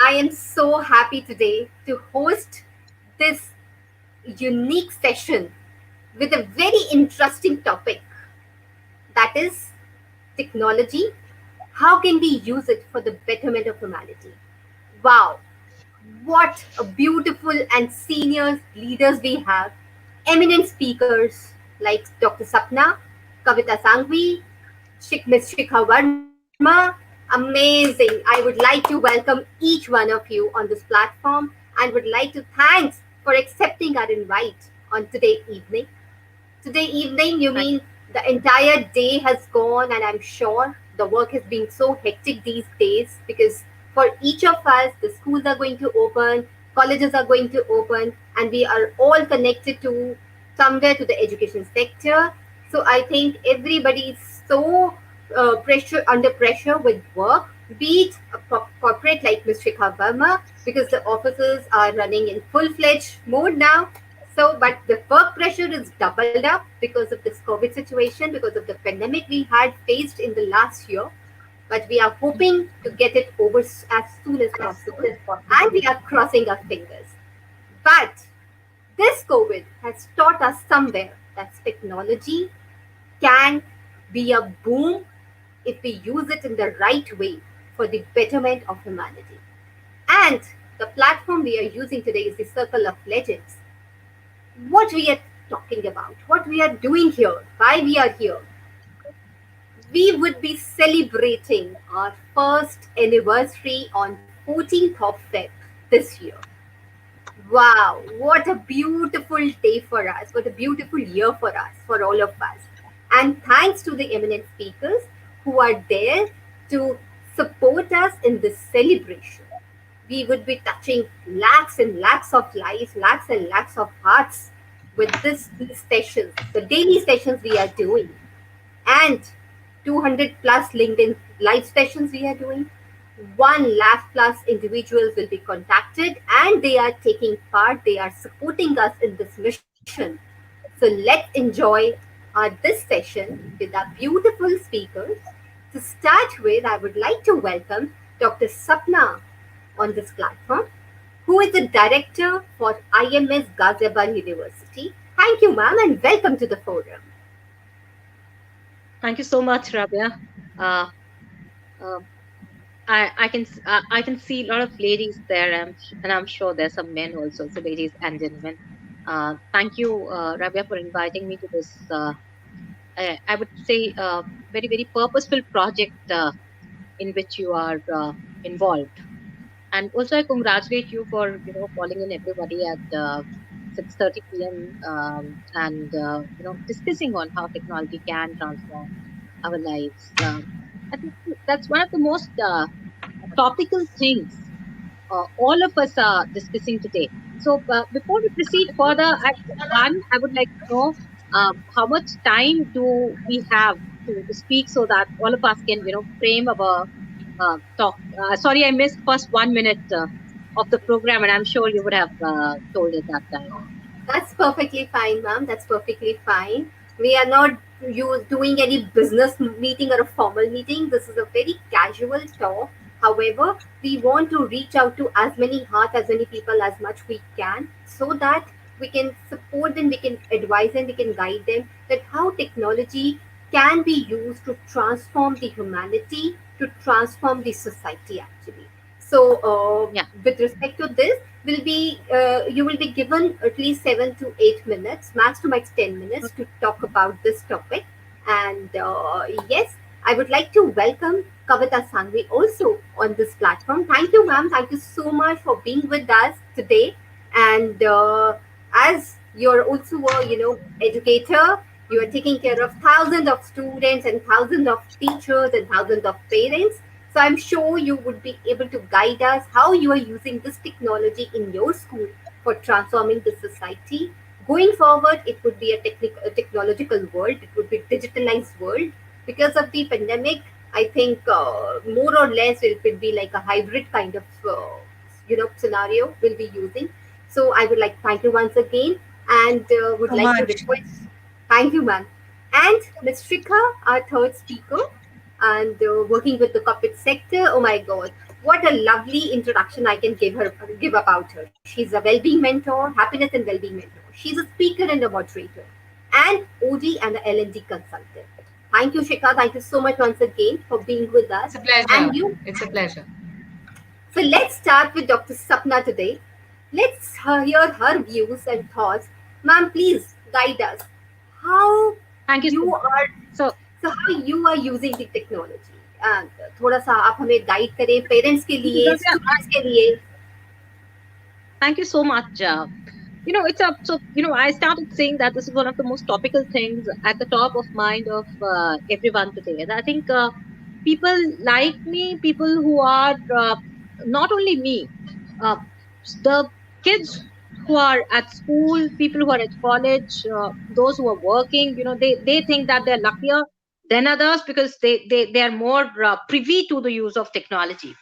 I am so happy today to host this unique session with a very interesting topic, that is technology. How can we use it for the betterment of humanity? Wow, what a beautiful and senior leaders we have. Eminent speakers like Dr. Sapna, Kavita Sanghvi, Miss Shikha Verma. Amazing. I would like to welcome each one of you on this platform and would like to thanks for accepting our invite on today evening. Today evening, you Thank mean the entire day has gone, and I'm sure the work has been so hectic these days because for each of us, the schools are going to open, colleges are going to open, and we are all connected to somewhere to the education sector. So I think everybody is so under pressure with work, be it a corporate like Ms. Shikha Verma, because the offices are running in full-fledged mode now. So, but the work pressure is doubled up because of this COVID situation, because of the pandemic we had faced in the last year. But we are hoping to get it over as soon as possible, and we are crossing our fingers. But this COVID has taught us somewhere that technology can be a boom if we use it in the right way for the betterment of humanity. And the platform we are using today is the Circle of Legends. What we are talking about, what we are doing here, why we are here. We would be celebrating our first anniversary on 14th of Feb this year. Wow, what a beautiful day for us, what a beautiful year for us, for all of us. And thanks to the eminent speakers who are there to support us in this celebration. We would be touching lakhs and lakhs of lives, lakhs and lakhs of hearts with these sessions, the daily sessions we are doing, and 200 plus LinkedIn live sessions we are doing. 1 lakh plus individuals will be contacted and they are taking part, they are supporting us in this mission. So let's enjoy this session with our beautiful speakers. To start with, I would like to welcome Dr. Sapna on this platform, who is the director for IMS Ghaziabad University. Thank you, ma'am, and welcome to the forum. Thank you so much, Rabia. Uh, uh, I can see a lot of ladies there, and I'm sure there's some men also. So, ladies and gentlemen, thank you, Rabia, for inviting me to this. I would say very very purposeful project in which you are involved. And also, I congratulate you for calling in everybody at 6:30 p.m. And discussing on how technology can transform our lives. I think that's one of the most topical things all of us are discussing today. So before we proceed further, I would like to know how much time do we have to speak so that all of us can frame our talk. Sorry, I missed first 1 minute of the program, and I'm sure you would have told it that time. That's perfectly fine, ma'am. That's perfectly fine. We are not doing any business meeting or a formal meeting. This is a very casual talk. However, we want to reach out to as many hearts, as many people as much we can, so that we can support them, we can advise them, we can guide them that how technology can be used to transform the humanity, to transform the society actually. So, Yeah. with respect to this, will be you will be given at least 7 to 8 minutes, max to max 10 minutes, to talk about this topic. And yes, I would like to welcome Kavita Sanghvi also on this platform. Thank you, ma'am. Thank you so much for being with us today. And as you're also a educator, you are taking care of thousands of students and thousands of teachers and thousands of parents. So I'm sure you would be able to guide us how you are using this technology in your school for transforming the society. Going forward, it would be a technological world. It would be digitalized world. Because of the pandemic, I think more or less it will be like a hybrid kind of scenario we'll be using. So I would like to thank you once again, and would So like to much. request. Thank you, ma'am. And Ms. Shikha, our third speaker, and working with the corporate sector. Oh my God, What a lovely introduction I can give about her. She's a well-being mentor, happiness and well-being mentor. She's a speaker and a moderator, and OD and a L&D consultant. Thank you, Shikha. Thank you so much once again for being with us. It's a And pleasure. you. It's a pleasure. So let's start with Dr. Sapna today. Let's hear her views and thoughts. Ma'am, please guide us. How Thank you so you much. are So so how you are using the technology? थोड़ा सा आप हमें guide करें parents के लिए Ghaziya, students के लिए. thank you so much. It's a so I started saying that this is one of the most topical things at the top of mind of everyone today. And I think people like me, people who are not only me, uh, the kids who are at school, people who are at college, those who are working, they think that they're luckier than others because they are more privy to the use of technology.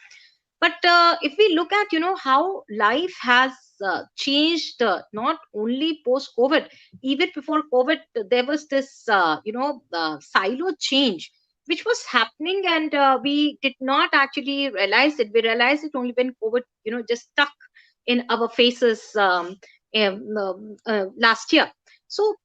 But if we look at how life has changed, not only post COVID, even before COVID, there was this silo change which was happening, and we did not actually realize it. We realized it only when COVID just stuck in our faces last year. So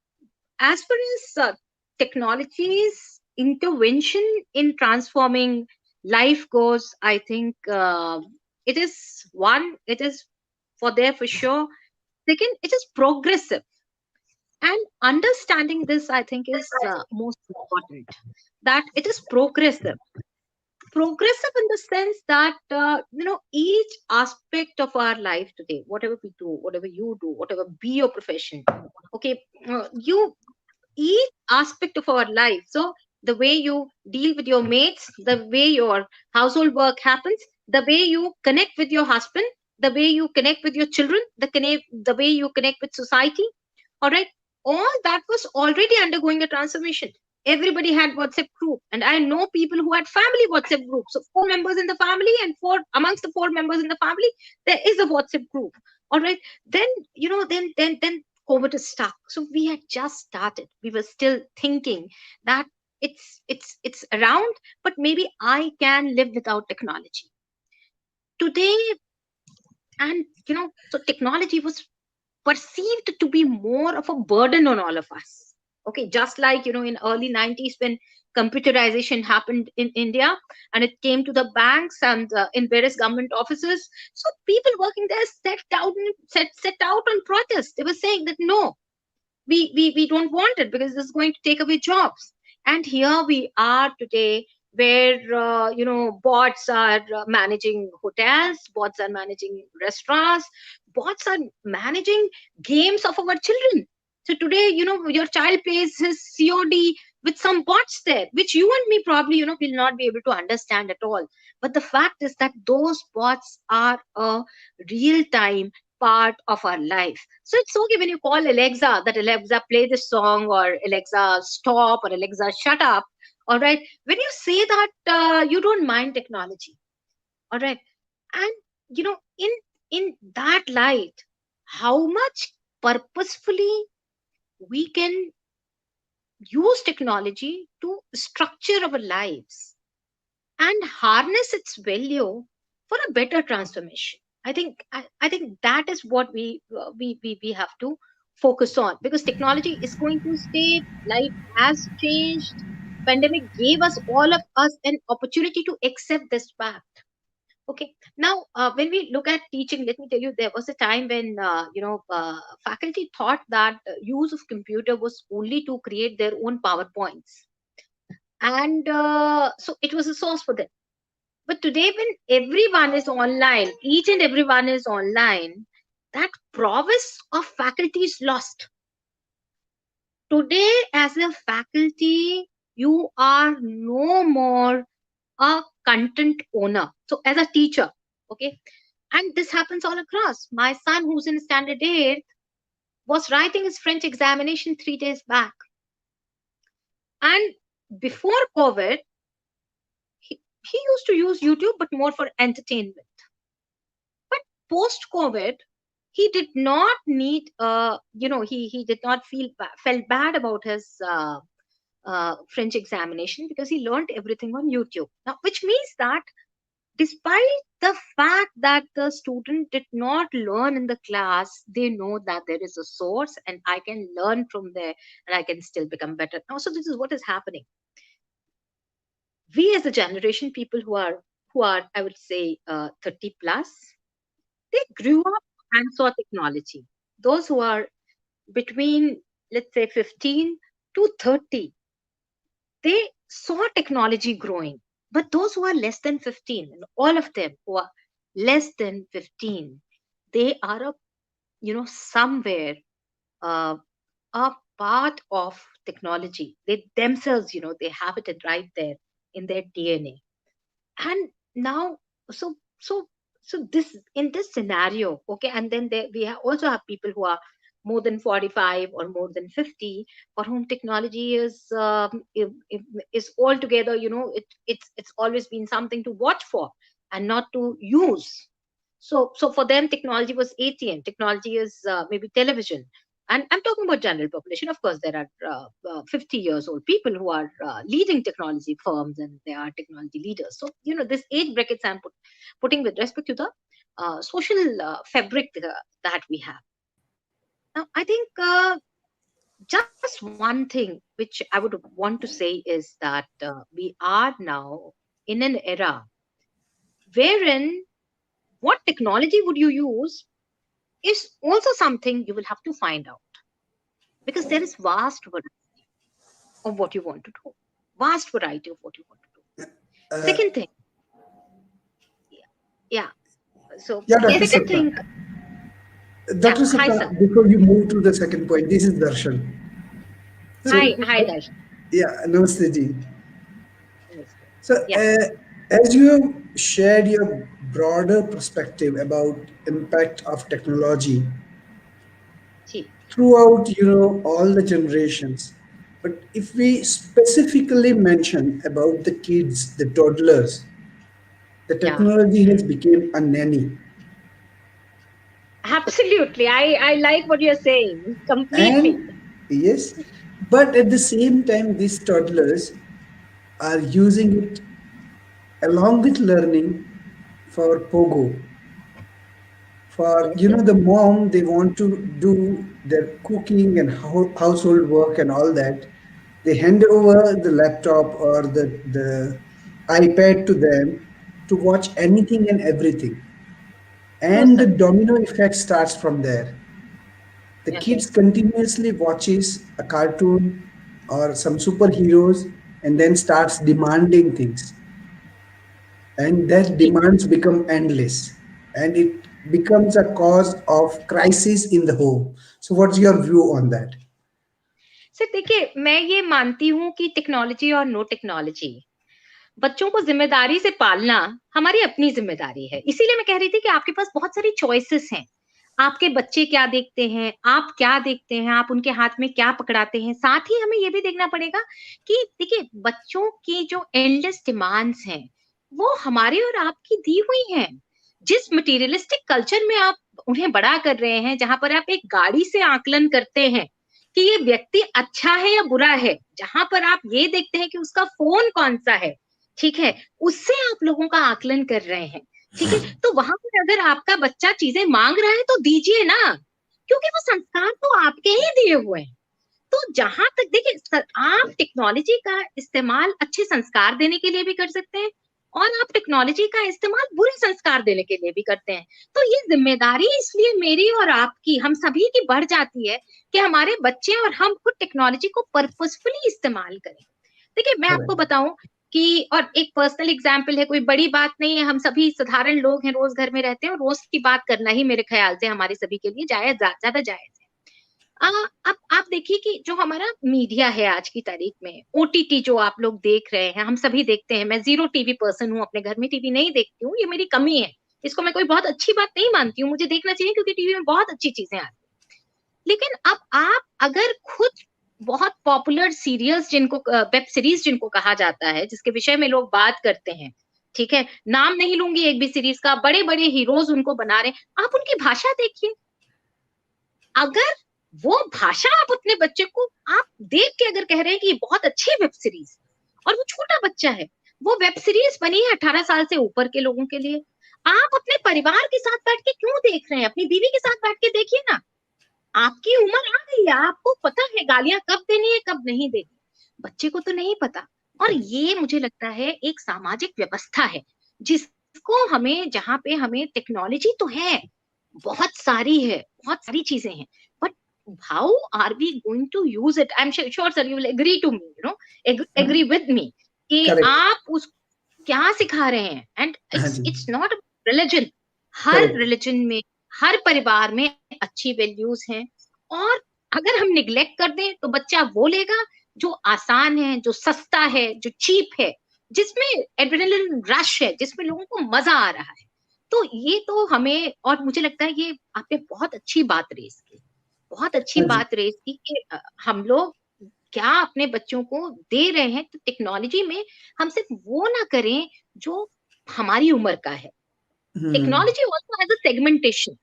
as far as technology's intervention in transforming life goes, I think it is one, it is for there for sure. Second, it is progressive. And understanding this, I think, is most important, that it is progressive. Progressive in the sense that, each aspect of our life today, whatever we do, whatever you do, whatever be your profession, okay, you each aspect of our life. So the way you deal with your mates, the way your household work happens, the way you connect with your husband, the way you connect with your children, the way you connect with society, all right, all that was already undergoing a transformation. Everybody had WhatsApp group, and I know people who had family WhatsApp groups. So four members in the family, and four amongst the four members in the family, there is a WhatsApp group. All right, then then COVID is stuck. So we had just started. We were still thinking that it's around, but maybe I can live without technology today. And so technology was perceived to be more of a burden on all of us. Okay, just like in early 90s when computerization happened in India, and it came to the banks and in various government offices. So people working there set out on protest. They were saying that no, we don't want it because this is going to take away jobs. And here we are today, where bots are managing hotels, bots are managing restaurants, bots are managing games of our children. So today, your child plays his COD with some bots there, which you and me probably will not be able to understand at all. But the fact is that those bots are a real time part of our life. So it's okay when you call Alexa, that Alexa play this song, or Alexa stop, or Alexa shut up. All right. When you say that, you don't mind technology. All right. And in that light, how much purposefully we can use technology to structure our lives and harness its value for a better transformation. I think that is what we have to focus on, because technology is going to stay. Life has changed. Pandemic gave us, all of us, an opportunity to accept this fact. Okay, now when we look at teaching, let me tell you, there was a time when faculty thought that use of computer was only to create their own powerpoints, and so it was a source for them. But today, when everyone is online, each and everyone is online, that prowess of faculty is lost. Today, as a faculty, you are no more a content owner. So, as a teacher, okay, and this happens all across. My son, who's in standard 8, was writing his French examination 3 days back. And before COVID, he used to use YouTube, but more for entertainment. But post COVID, he did not need he did not felt bad about his French examination, because he learned everything on YouTube now, which means that despite the fact that the student did not learn in the class, they know that there is a source and I can learn from there and I can still become better. Now, so this is what is happening. We as a generation, people who are I would say 30 plus, they grew up and saw technology. Those who are between, let's say, 15 to 30, they saw technology growing. But those who are less than 15, and all of them who are less than 15, they are a, somewhere uh, a part of technology. They themselves, they have it right there in their DNA. And now, so so this, in this scenario, okay, and then also have people who are more than 45 or more than 50, for whom technology is altogether, it's always been something to watch for and not to use. So for them, technology was ATM, technology is maybe television. And I'm talking about general population. Of course, there are 50 years old people who are leading technology firms, and they are technology leaders. So, this age brackets I'm putting with respect to the social fabric that we have. Now, I think just one thing which I would want to say is that we are now in an era wherein what technology would you use is also something you will have to find out, because there is vast variety of what you want to do. Vast variety of what you want to do. Uh, Second thing, yeah, yeah. So yeah, Dr. second Sapna. thing, yeah. Dr. Hi, Sapna, sir. before you move to the second point, this is Darshan. So, Hi, Dash. yeah, Namaste ji. Namaste. So, Yeah, as you have shared your broader perspective about impact of technology ji, throughout, all the generations, but if we specifically mention about the kids, the toddlers, the yeah. technology has become a nanny. Absolutely. I like what you're saying completely. And yes, but at the same time, these toddlers are using it along with learning for pogo. For Yes, yes. the mom, they want to do their cooking and household work and all that. They hand over the laptop or the iPad to them to watch anything and everything, True, and the sir. domino effect starts from there. The Okay. kids continuously watches a cartoon or some superheroes and then starts demanding things, and that Ji. demands become endless, and it becomes a cause of crisis in the home. So what's your view on that? Sir देखिए, मैं ये मानती हूँ कि technology और no technology, बच्चों को जिम्मेदारी से पालना हमारी अपनी जिम्मेदारी है। इसीलिए मैं कह रही थी कि आपके पास बहुत सारी चॉइसेस हैं। आपके बच्चे क्या देखते हैं, आप क्या देखते हैं, आप उनके हाथ में क्या पकड़ाते हैं। साथ ही हमें ये भी देखना पड़ेगा कि देखिए, बच्चों की जो एंडलेस डिमांड्स हैं, वो हमारी और आपकी दी हुई हैं। जिस मटेरियलिस्टिक कल्चर में आप उन्हें बड़ा कर रहे हैं, जहां पर आप एक गाड़ी से आकलन करते हैं कि ये व्यक्ति अच्छा है या बुरा है, जहां पर आप ये देखते हैं कि उसका फोन कौन सा है, ठीक है, उससे आप लोगों का आकलन कर रहे हैं, ठीक है, तो वहां पर अगर आपका बच्चा चीजें मांग रहा है तो दीजिए ना, क्योंकि वो संस्कार तो आपके ही दिए हुए हैं। तो जहां तक देखिए, आप टेक्नोलॉजी का इस्तेमाल अच्छे संस्कार देने के लिए भी कर सकते हैं, और आप टेक्नोलॉजी का इस्तेमाल बुरे संस्कार देने के लिए भी करते हैं। तो ये जिम्मेदारी इसलिए मेरी और आपकी, हम सभी की बढ़ जाती है कि हमारे बच्चे और हम खुद टेक्नोलॉजी को पर्पसफुली इस्तेमाल करें। देखिए, मैं आपको Correct. बताऊं कि, और एक पर्सनल एग्जाम्पल है, कोई बड़ी बात नहीं है, हम सभी साधारण लोग हैं, रोज घर में रहते हैं, और रोज की बात करना ही मेरे ख्याल से हमारे सभी के लिए ज्यादा जायज है। आ, अब आप देखिए कि जो हमारा मीडिया है आज की तारीख में, ओटीटी जो आप लोग देख रहे हैं, हम सभी देखते हैं। मैं जीरो टीवी पर्सन हूँ, अपने घर में टीवी नहीं देखती हूँ, ये मेरी कमी है। इसको मैं कोई बहुत अच्छी बात नहीं मानती हूँ, मुझे देखना चाहिए क्योंकि टीवी में बहुत अच्छी चीजें आती हैं। लेकिन अब आप अगर खुद बहुत पॉपुलर सीरियल्स, जिनको वेब सीरीज जिनको कहा जाता है, जिसके विषय में लोग बात करते हैं, ठीक है, नाम नहीं लूंगी एक भी सीरीज का, बड़े बड़े हीरोज उनको बना रहे हैं, आप उनकी भाषा देखिए। अगर वो भाषा आप अपने बच्चे को आप देख के अगर कह रहे हैं कि ये बहुत अच्छी वेब सीरीज, और वो छोटा बच्चा है, वो वेब सीरीज बनी है 18 साल से ऊपर के लोगों के लिए। आप अपने परिवार के साथ बैठ के क्यों देख रहे हैं? अपनी बीवी के साथ बैठ के देखिए ना। आपकी उम्र आ गई है, आपको पता है गालियां कब देनी है कब नहीं देनी, बच्चे को तो नहीं पता। और ये मुझे लगता है एक सामाजिक व्यवस्था है जिसको हमें, जहाँ पे हमें टेक्नोलॉजी तो है, बहुत सारी है, बहुत सारी चीजें हैं, but how are we going to use it? I am sure sir you will agree to me, you know, agree with me कि करेक्ट। आप उस क्या सिखा रहे हैं। एंड हाँ इट्स जी। इट्स नॉट रिलीजन, हर करेक्ट। रिलीजन में, हर परिवार में अच्छी वैल्यूज हैं। और अगर हम निग्लेक्ट कर दें तो बच्चा वो लेगा जो आसान है, जो सस्ता है, जो चीप है, जिसमें एड्रेनलिन रश है, जिसमें लोगों को मजा आ रहा है। तो ये तो हमें, और मुझे लगता है ये आपने बहुत अच्छी बात रेज की, बहुत अच्छी हाँ जी। बात रेज की कि हम लोग क्या अपने बच्चों को दे रहे हैं। तो टेक्नोलॉजी में हम सिर्फ वो ना करें जो हमारी उम्र का है। Technology also has a segmentation, and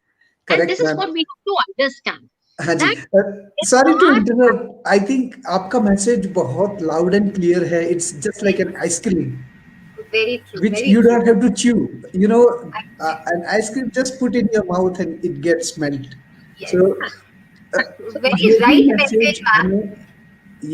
correct this is ma'am. What we have to understand हाँ जी। That is sorry to not. Interrupt, I think आपका मैसेज बहुत लाउड एंड क्लियर है। It's just like an ice cream Very true, which very you true. don't have to chew. Actually, An ice cream just put in your mouth and it gets melt. yes. So uh, Very यही right message, message ma'am. हमें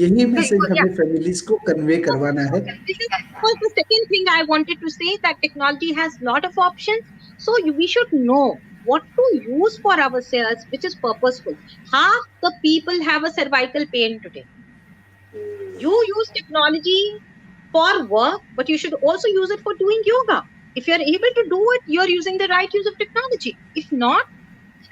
यही message बिल्कुल, Yeah. हमें families को convey So, करवाना so है। this is करना was है. the second thing I wanted to say, that technology has lot of options. So we should know what to use for ourselves, which is purposeful. Half the people have a cervical pain today. Hmm. You use technology for work, but you should also use it for doing yoga. If you're able to do it, you're using the right use of technology. If not,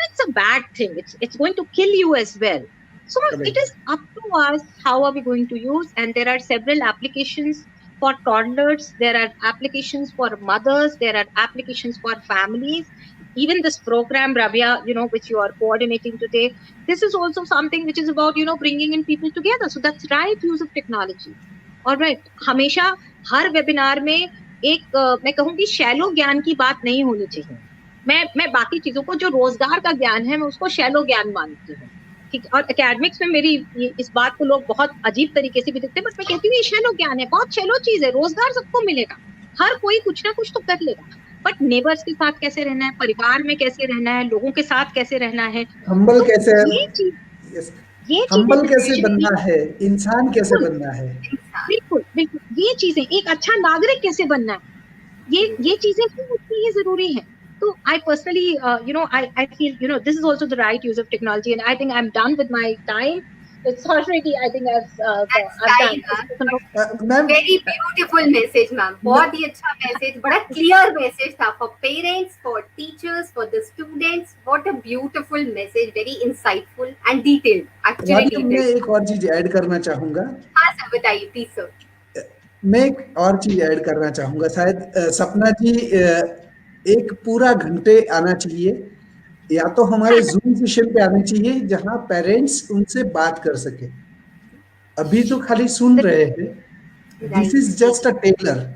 it's a bad thing. It's going to kill you as well. So it correct. is up to us how are we going to use. And there are several applications for toddlers, there are applications for mothers, there are applications for families. Even this program, Rabia, which you are coordinating today, this is also something which is about bringing in people together. So that's right use of technology. All right, हमेशा हर webinar में एक मैं कहूंगी shallow ज्ञान की बात नहीं होनी चाहिए। मैं बाकी चीजों को, जो रोजगार का ज्ञान है, मैं उसको शैलो ज्ञान मानती हूँ। ठीक। और एकेडमिक्स में मेरी इस बात को लोग बहुत अजीब तरीके से भी देखते हैं, बट मैं कहती हूँ ये शैलो ज्ञान है, बहुत शैलो चीज है। रोजगार सबको मिलेगा, हर कोई कुछ ना कुछ तो कर लेगा, बट नेबर्स के साथ कैसे रहना है, परिवार में कैसे रहना है, लोगों के साथ कैसे रहना है, हम्बल तो कैसे, ये चीज, यस, ये चीजें हम्बल कैसे स्पेशली, बनना है, इंसान कैसे बिल्कुल बनना है। इंसान. बिल्कुल बिल्कुल, ये चीजें, एक अच्छा नागरिक कैसे बनना है, ये चीजें भी उतनी ही जरूरी है। तो I personally I feel this is also the right use of technology, and I think I'm done with my time. It's already, I think That's I've right, done, I've ma'am. spoken about ma'am, very beautiful message ma'am, बहुत ही अच्छा message, बड़ा clear message था for parents, for teachers, for the students. What a beautiful message, very insightful and detailed, actually Radhika, मैं detailed. एक और चीज add करना चाहूंगा। हाँ सर, बताइए प्लीज सर. मैं एक और चीज ऐड करना चाहूंगा। शायद सपना जी, एक पूरा घंटे आना चाहिए, या तो हमारे जूम सेशन पे आना चाहिए जहां पेरेंट्स उनसे बात कर सके। अभी तो खाली सुन रहे हैं। This right. इज जी जस्ट अ टेलर,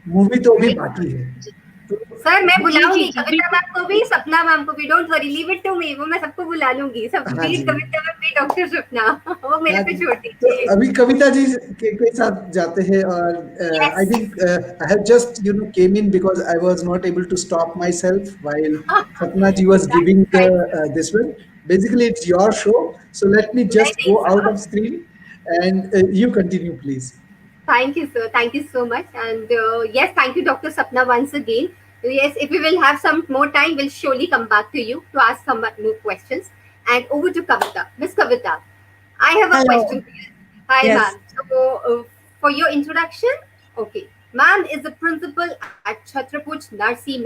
मूवी तो अभी राइट बाकी है। जी तो सर, मैं जी जी बुलाऊंगी जी कविता बिल्कुल। मैम को भी, सपना मैम को भी. Don't worry, leave it to me. वो मैं सबको बुला लूंगी, सब हाँ बीट जी। कविता मैम भी, डॉक्टर सपना. वो मेरे हाँ पे जी। छोड़ तो दीजिए. अभी कविता जी के साथ जाते हैं। और I yes. Think I have just came in because I was not able to stop myself while Sapna ji was giving the right. This one. Basically, it's your show, so let me नहीं just नहीं go out sir. of screen and you continue, please. Thank you, sir. Thank you so much. And yes, thank you, Dr. Sapna, once again. Yes, if we will have some more time, we'll surely come back to you to ask some more questions. And over to Kavita. Miss Kavita, I have a Hello. question for you. Hi, Yes. ma'am. So, for your introduction, okay. Ma'am is the principal at Chatrabhuj Narsee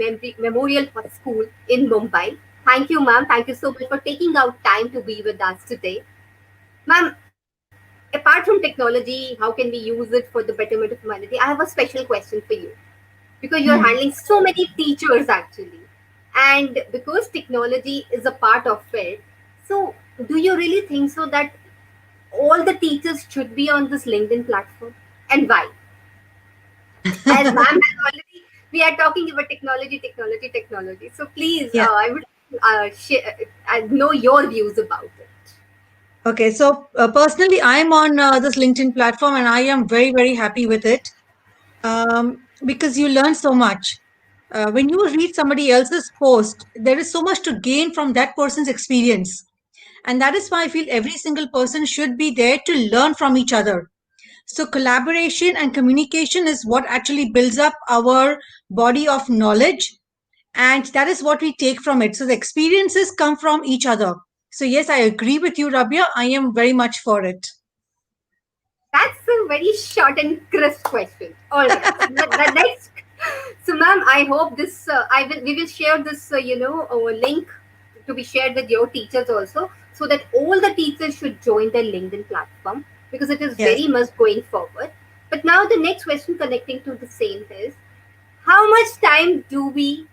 Memorial School in Mumbai. Thank you, ma'am. Thank you so much for taking out time to be with us today. Ma'am, apart from technology, how can we use it for the betterment of humanity? I have a special question for you, because you're Hmm. handling so many teachers actually, and because technology is a part of it. So, do you really think so that all the teachers should be on this LinkedIn platform, and why? As ma'am has already, we are talking about technology, technology, technology. So please, Yeah. I would know your views about it. Okay. So personally, I'm on this LinkedIn platform, and I am very, very happy with it. because you learn so much. When you read somebody else's post, there is so much to gain from that person's experience. And that is why I feel every single person should be there to learn from each other. So, collaboration and communication is what actually builds up our body of knowledge. And that is what we take from it. So, the experiences come from each other. So, yes, I agree with you, Rabia. I am very much for it. That's a very short and crisp question. All right. So the next. So, ma'am, I hope this. I will. We will share this. Link to be shared with your teachers also, so that all the teachers should join the LinkedIn platform because it is Yes. very much going forward. But now the next question connecting to the same is, how much time do we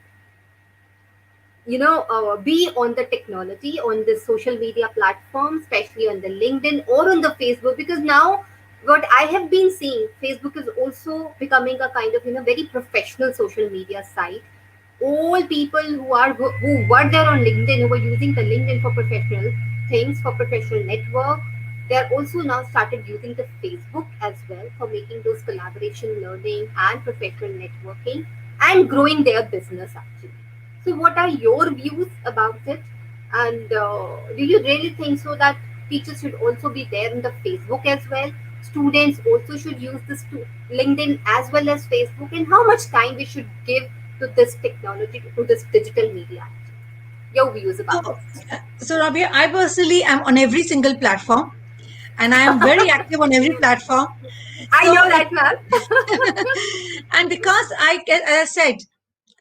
be on the technology on the social media platform, especially on the LinkedIn or on the Facebook, because now what I have been seeing, Facebook is also becoming a kind of very professional social media site. All people who were there on LinkedIn, who were using the LinkedIn for professional things, for professional network, they are also now started using the Facebook as well for making those collaboration learning and professional networking and growing their business actually. So, what are your views about it? And do you really think so that teachers should also be there on the Facebook as well? Students also should use this to LinkedIn as well as Facebook, and how much time we should give to this technology, to this digital media? Your views So, about this? so Rabia, I personally am on every single platform and I am very active on every platform. I So, know that, ma'am. and because as I said,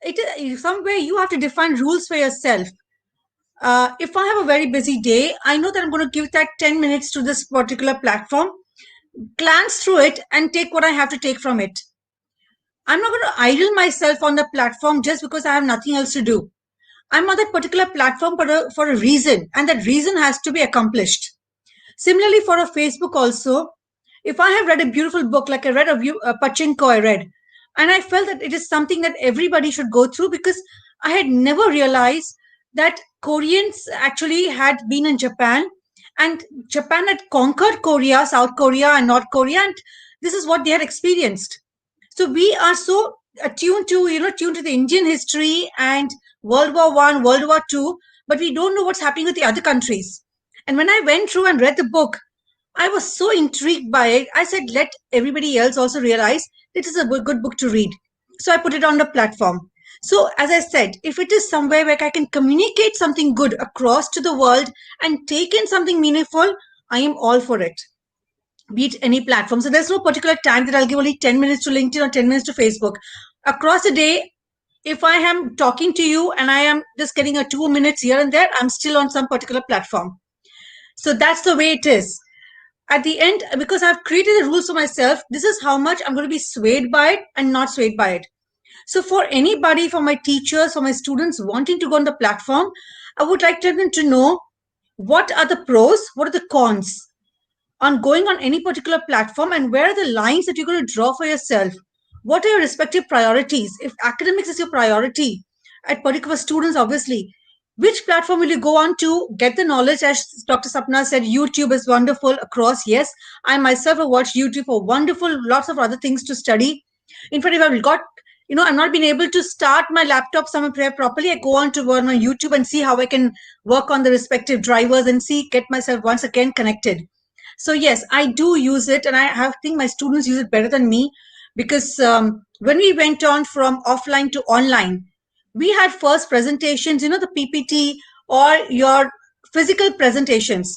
it is somewhere you have to define rules for yourself. If I have a very busy day, I know that I'm going to give that 10 minutes to this particular platform, glance through it, and take what I have to take from it. I'm not going to idle myself on the platform just because I have nothing else to do. I'm on that particular platform for a reason, and that reason has to be accomplished. Similarly, for a Facebook also, if I have read a beautiful book, like I read Pachinko, I read, and I felt that it is something that everybody should go through because I had never realized that Koreans actually had been in Japan and Japan had conquered Korea, South Korea, and North Korea, and this is what they had experienced. So we are so attuned to, tuned to the Indian history and World War I, World War II, but we don't know what's happening with the other countries. And when I went through and read the book, I was so intrigued by it. I said, let everybody else also realize this is a good book to read. So I put it on the platform. So, as I said, if it is somewhere where I can communicate something good across to the world and take in something meaningful, I am all for it, be it any platform. So there's no particular time that I'll give only 10 minutes to LinkedIn or 10 minutes to Facebook. Across the day, if I am talking to you and I am just getting a 2 minutes here and there, I'm still on some particular platform. So that's the way it is. At the end, because I've created the rules for myself, this is how much I'm going to be swayed by it and not swayed by it. So for anybody, for my teachers, for my students wanting to go on the platform, I would like them to know what are the pros, what are the cons on going on any particular platform, and where are the lines that you're going to draw for yourself. What are your respective priorities? If academics is your priority at particular students, obviously, which platform will you go on to get the knowledge? As Dr. Sapna said, YouTube is wonderful across. Yes, I myself have watched YouTube for wonderful, lots of other things to study. In fact, if I've got, I'm not been able to start my laptop somewhere properly, I go on to my YouTube and see how I can work on the respective drivers and get myself once again connected. So yes, I do use it, and think my students use it better than me because when we went on from offline to online, we had first presentations, the PPT or your physical presentations.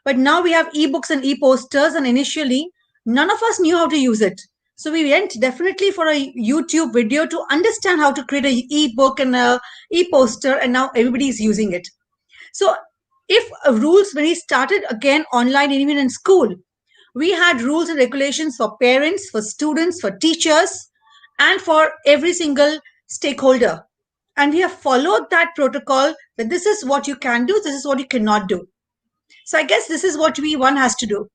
But now we have ebooks and e-posters, and initially none of us knew how to use it. So we went definitely for a YouTube video to understand how to create a ebook and a e-poster, and now everybody is using it. So if rules, when we started again online and even in school, we had rules and regulations for parents, for students, for teachers, and for every single stakeholder. And we have followed that protocol that this is what you can do, this is what you cannot do. So I guess this is what one has to do.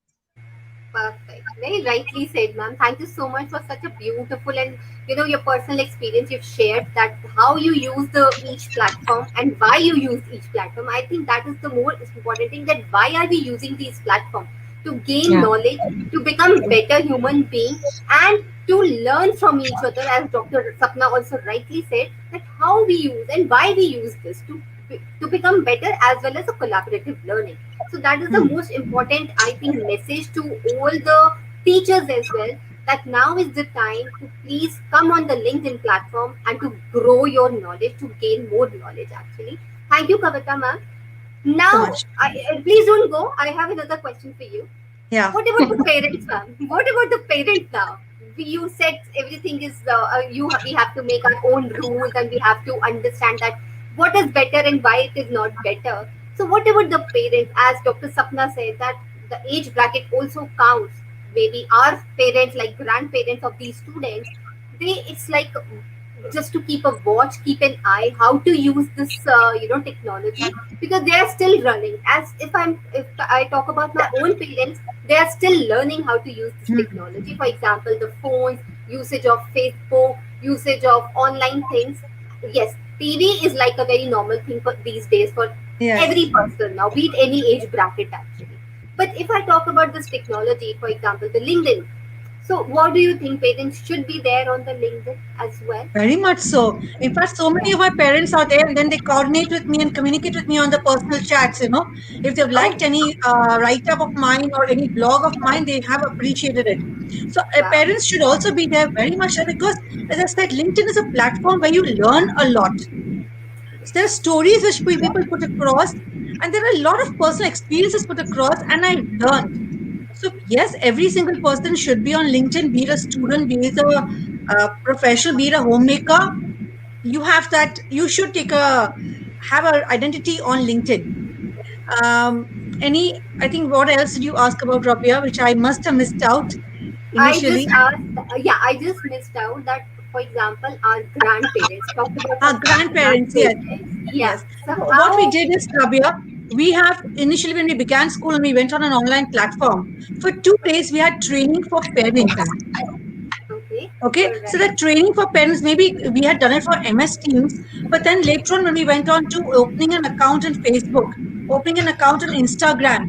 Perfect. Very rightly said, ma'am. Thank you so much for such a beautiful and your personal experience you've shared, that how you use the each platform and why you use each platform. I think that is the more important thing, that why are we using these platforms? To gain Yeah. knowledge, to become better human being, and to learn from each other, as Dr. Sapna also rightly said, that how we use and why we use this to become better, as well as a collaborative learning. So that is the Hmm. most important, I think, message to all the teachers as well, that now is the time to please come on the LinkedIn platform and to grow your knowledge, to gain more knowledge actually. Thank you, Kavita ma'am. So Now, much. please don't go. I have another question for you. Yeah. What about the parents, ma'am? What about the parents now? You said everything is we have to make our own rules and we have to understand that what is better and why it is not better. So what about the parents? As Dr. Sapna said, that the age bracket also counts. Maybe our parents, like grandparents of these students, they it's like just to keep a watch, keep an eye how to use this technology, because they are still running. As if I talk about my own parents, they are still learning how to use this Hmm. technology. For example, the phones, usage of Facebook, usage of online things. Yes, TV is like a very normal thing for these days for every Yes. person now, be it any age bracket actually. But if I talk about this technology, for example, the LinkedIn, so what do you think, parents should be there on the LinkedIn as well? Very much so. In fact, so many of my parents are there, and then they coordinate with me and communicate with me on the personal chats. If they've Oh, liked any write up of mine or any blog of mine, they have appreciated it. So, wow. parents should also be there very much there because, as I said, LinkedIn is a platform where you learn a lot. There are stories which people put across, and there are a lot of personal experiences put across, and I learned. So, yes, every single person should be on LinkedIn, be it a student, be it a professional, be it a homemaker. You have that. You should have an identity on LinkedIn. Um, I think, what else did you ask about, Rabia, which I must have missed out I just initially? asked, yeah, I just missed out that, for example, our grandparents, talked about our Grandparents, yes. grandparents. Yeah. Yes. So So what we how? did is, Rabia, we have initially when we began school and we went on an online platform, for 2 days we had training for parents. Okay. Okay, All so right. that training for parents, maybe we had done it for MS Teams, but then later on, when we went on to opening an account on Facebook, opening an account on Instagram,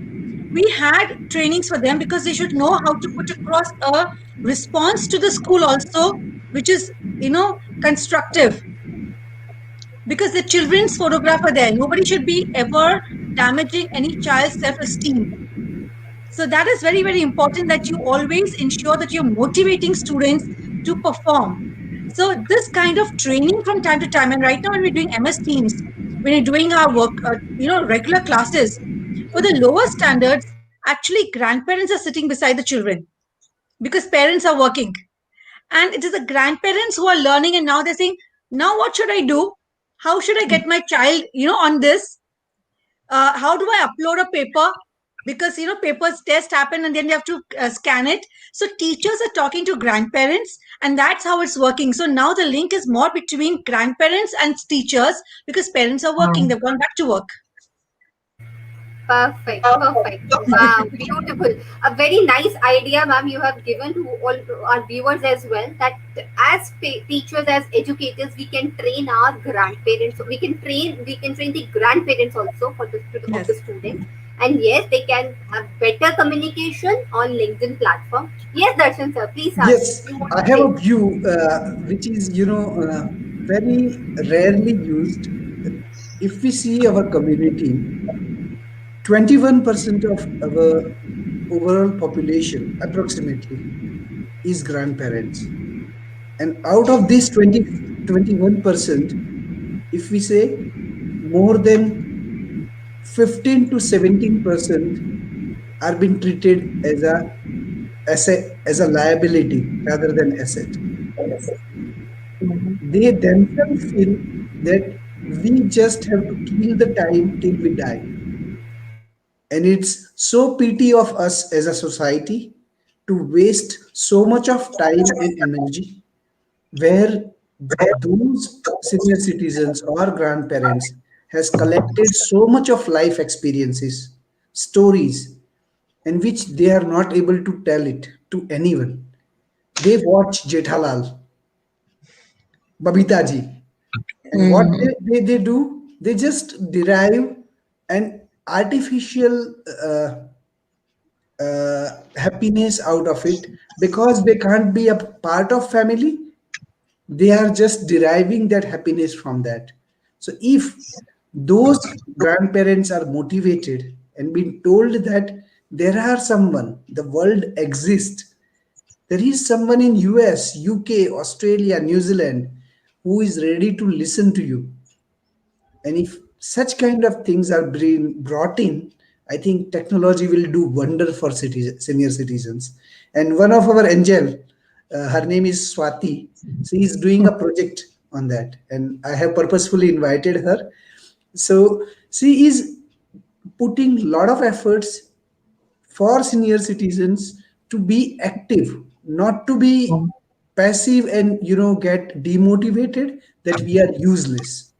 we had trainings for them because they should know how to put across a response to the school also, which is, constructive, because the children's photograph are there. Nobody should be ever damaging any child's self esteem. So that is very, very important that you always ensure that you're motivating students to perform. So this kind of training from time to time, and right now when we're doing MS Teams, when we're doing our work, regular classes, for the lower standards, actually grandparents are sitting beside the children because parents are working. And it is the grandparents who are learning, and now they're saying, now what should I do? How should I get my child, on this? How do I upload a paper? Because papers test happen and then they have to scan it. So teachers are talking to grandparents, and that's how it's working. So now the link is more between grandparents and teachers because parents are working. They've gone back to work. Perfect, perfect. Wow, beautiful. A very nice idea, ma'am, you have given to all our viewers as well. That as teachers, as educators, we can train our grandparents. We can train the grandparents also for of the Yes. students. And yes, they can have better communication on LinkedIn platform. Yes, Darshan sir, please ask. Yes, You want I to have say? a view which is, very rarely used. If we see our community, 21% of our overall population, approximately, is grandparents. And out of this 21%, if we say more than 15 to 17% are being treated as a liability rather than asset. They themselves feel that we just have to kill the time till we die. And it's so pity of us as a society to waste so much of time and energy where those senior citizens or grandparents has collected so much of life experiences, stories, in which they are not able to tell it to anyone. They watch Jethalal, Babita ji, and what Mhm. they do, they just derive an artificial happiness out of it, because they can't be a part of family. They are just deriving that happiness from that. So if those grandparents are motivated and being told that there are someone, the world exists, there is someone in US, UK, Australia, New Zealand who is ready to listen to you, and if such kind of things are being brought in, I think technology will do wonder for senior citizens. And one of our angel, her name is Swati. She is doing a project on that, and I have purposefully invited her. So she is putting a lot of efforts for senior citizens to be active, not to be passive and get demotivated that we are useless.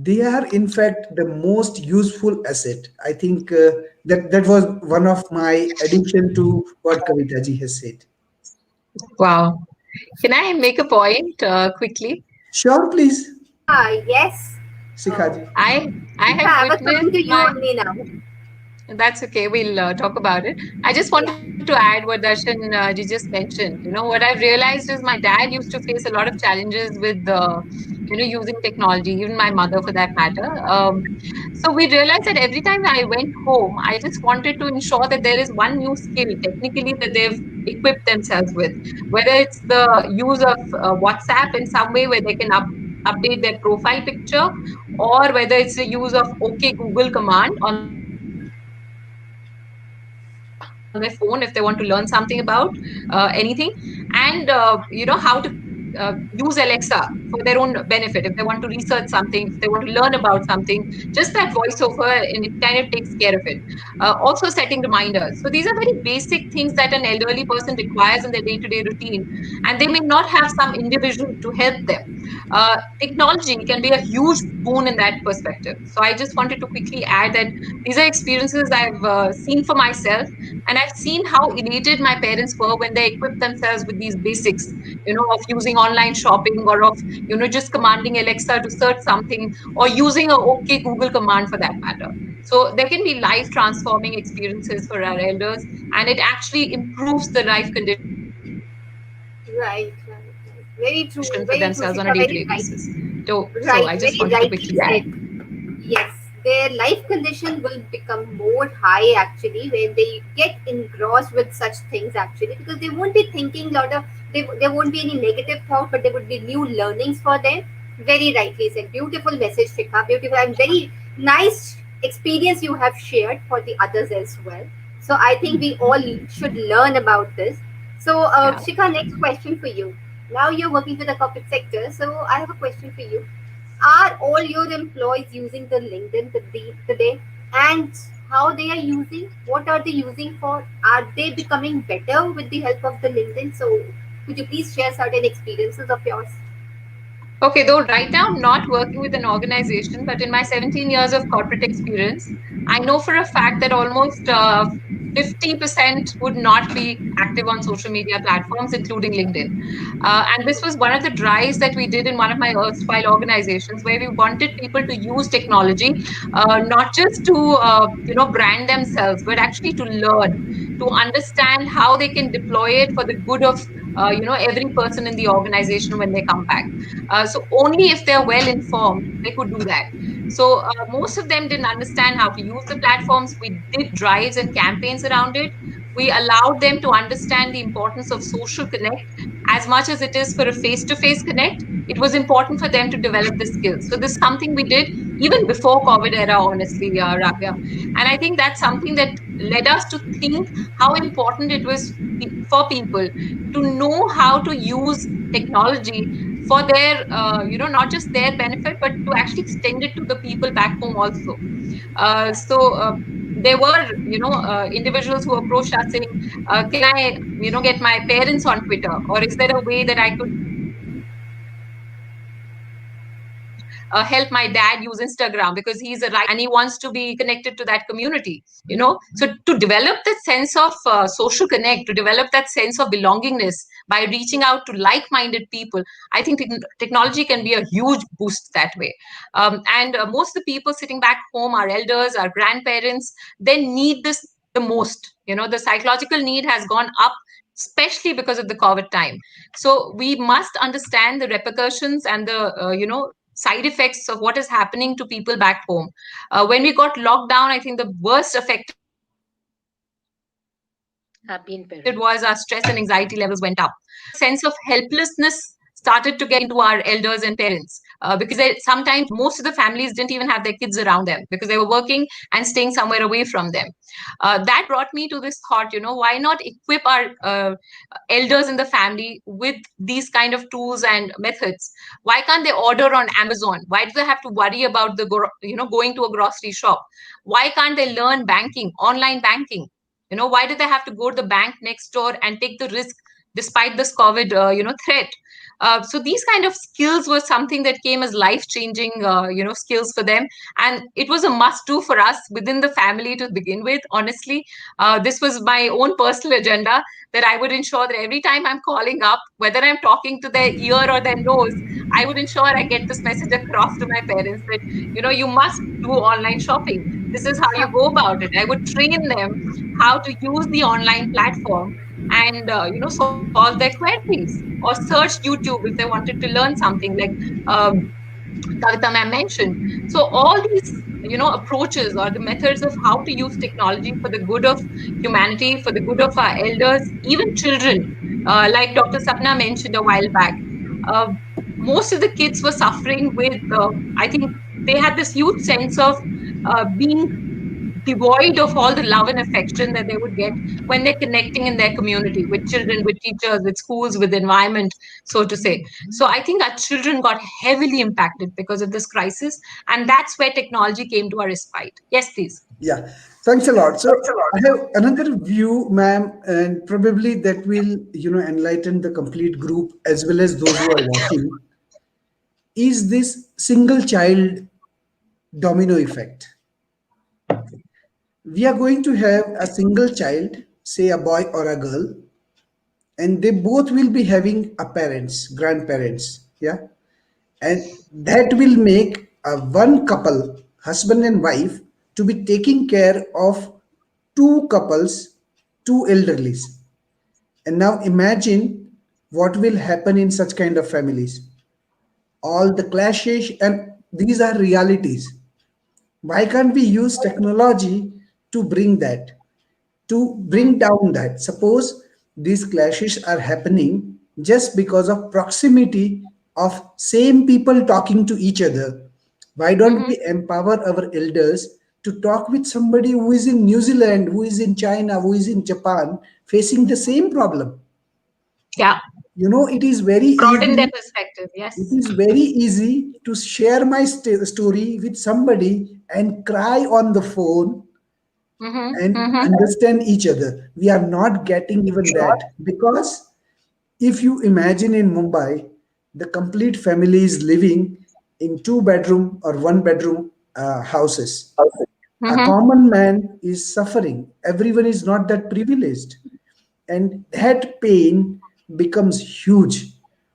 They are in fact the most useful asset. I think that was one of my addition to what Kavita ji has said. Wow. Can I make a point quickly? Sure, please, Yeah, yes. Shikha ji. I I Shikha, have I was witnessed talking to you my. only now. That's okay. We'll talk about it. I just wanted Yeah. to add what Darshan ji just mentioned. What I've realized is my dad used to face a lot of challenges with, using technology, even my mother for that matter. So we realized that every time I went home, I just wanted to ensure that there is one new skill technically that they've equipped themselves with, whether it's the use of WhatsApp in some way where they can update their profile picture, or whether it's the use of OK Google command on their phone if they want to learn something about anything, and how to use Alexa for their own benefit if they want to research something, if they want to learn about something. Just that voiceover, and it kind of takes care of it. Also setting reminders. So these are very basic things that an elderly person requires in their day-to-day routine, and they may not have some individual to help them. Technology can be a huge boon in that perspective. So I just wanted to quickly add that these are experiences I've seen for myself, and I've seen how elated my parents were when they equipped themselves with these basics, of using online shopping, or of just commanding Alexa to search something, or using a OK Google command for that matter. So there can be life transforming experiences for our elders, and it actually improves the life condition for themselves on a day-to-day basis. Right, right, right. Very true, Shikha, very right. So I just wanted to Right, quickly very add. rightly said. Yes, their life condition will become more high actually when they get engrossed with such things actually, because they won't be thinking lot of, there won't be any negative thought, but there would be new learnings for them. Very rightly said. Beautiful message, Shikha. Beautiful and very nice experience you have shared for the others as well. So I think we all should learn about this. So Yeah. Shikha, next question for you. Now you're working with the corporate sector, so I have a question for you. Are all your employees using the LinkedIn today? And how they are using? What are they using for? Are they becoming better with the help of the LinkedIn? So could you please share certain experiences of yours? Okay, though right now I'm not working with an organization, but in my 17 years of corporate experience, I know for a fact that almost 50% would not be active on social media platforms, including LinkedIn. And this was one of the drives that we did in one of my erstwhile organizations, where we wanted people to use technology, not just to brand themselves, but actually to learn, to understand how they can deploy it for the good of every person in the organization when they come back. So only if they're well informed, they could do that. So most of them didn't understand how to use the platforms. We did drives and campaigns around it. We allowed them to understand the importance of social connect as much as it is for a face-to-face connect. It was important for them to develop the skills. So this is something we did even before COVID era, honestly, Rabia. And I think that's something that led us to think how important it was for people to know how to use technology for their not just their benefit, but to actually extend it to the people back home also. So there were individuals who approached us saying, can I get my parents on Twitter, or is there a way that I could help my dad use Instagram because he's a writer and he wants to be connected to that community. So to develop that sense of social connect, to develop that sense of belongingness by reaching out to like-minded people, I think technology can be a huge boost that way. And most of the people sitting back home, our elders, our grandparents, they need this the most. The psychological need has gone up, especially because of the COVID time. So we must understand the repercussions and the side effects of what is happening to people back home. When we got locked down, I think the worst affected was our stress and anxiety levels went up. Have been A parents. sense of helplessness started to get into our elders and parents, because sometimes most of the families didn't even have their kids around them because they were working and staying somewhere away from them. That brought me to this thought, why not equip our elders in the family with these kind of tools and methods? Why can't they order on Amazon? Why do they have to worry about going to a grocery shop? Why can't they learn banking, online banking? Why do they have to go to the bank next door and take the risk despite this COVID threat? So these kind of skills were something that came as life changing skills for them, and it was a must do for us within the family to begin with. Honestly, this was my own personal agenda, that I would ensure that every time I'm calling up, whether I'm talking to their ear or their nose, I would ensure I get this message across to my parents that you must do online shopping. This is how you go about it. I would train them how to use the online platform and solve their queries, or search YouTube if they wanted to learn something like um, Kavita ma'am mentioned. So all these approaches or the methods of how to use technology for the good of humanity, for the good of our elders, even children, like Dr. Sapna mentioned a while back. Uh, Most of the kids were suffering with, I think they had this huge sense of being devoid of all the love and affection that they would get when they're connecting in their community with children, with teachers, with schools, with the environment, so to say. So I think our children got heavily impacted because of this crisis, and that's where technology came to our respite. Yes, please. Yeah, thanks a lot. So I have another view, ma'am, and probably that will, enlighten the complete group as well as those who are watching. Is this single child domino effect? We are going to have a single child, say a boy or a girl, and they both will be having a parents, grandparents, yeah, and that will make a one couple, husband and wife, to be taking care of two couples, two elderlies. And now imagine what will happen in such kind of families. All the clashes, and these are realities. Why can't we use technology to bring that, to Mm. bring down that? Suppose these clashes are happening just because of proximity of same people talking to each other. Why don't Mm-hmm. we empower our elders to talk with somebody who is in New Zealand, who is in China, who is in Japan, facing the same problem? Yeah. It is very Broaden their easy. perspective. It Yes. is very easy to share my story with somebody and cry on the phone Mm-hmm. and Mm-hmm. understand each other. We are not getting even that, because if you imagine in Mumbai, the complete family is living in two bedroom or one bedroom houses. A Mm-hmm. common man is suffering. Everyone is not that privileged. And that pain becomes huge.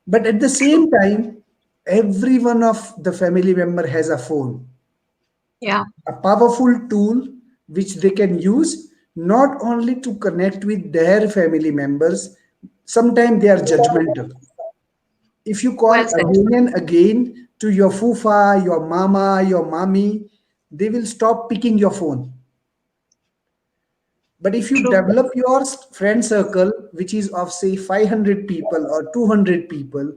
But at the same time, every one of the family member has a phone, Yeah. a powerful tool which they can use not only to connect with their family members. Sometimes they are judgmental. If you call Well said. again and again to your fufa, your mama, your mommy, they will stop picking your phone. But if you True. develop your friend circle, which is of say 500 people or 200 people,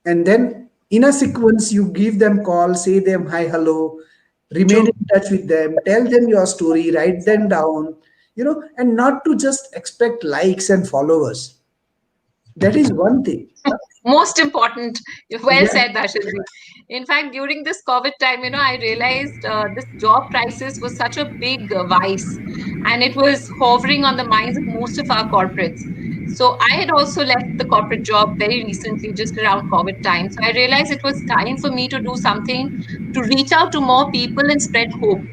and then in a sequence you give them call, say them hi, hello, remain True. in touch with them, tell them your story, write them down, and not to just expect likes and followers. That is one thing. Most important. Well Yeah, said, Darshilji. In fact, during this COVID time, I realized this job crisis was such a big vice, and it was hovering on the minds of most of our corporates. So I had also left the corporate job very recently, just around COVID time. So I realized it was time for me to do something to reach out to more people and spread hope.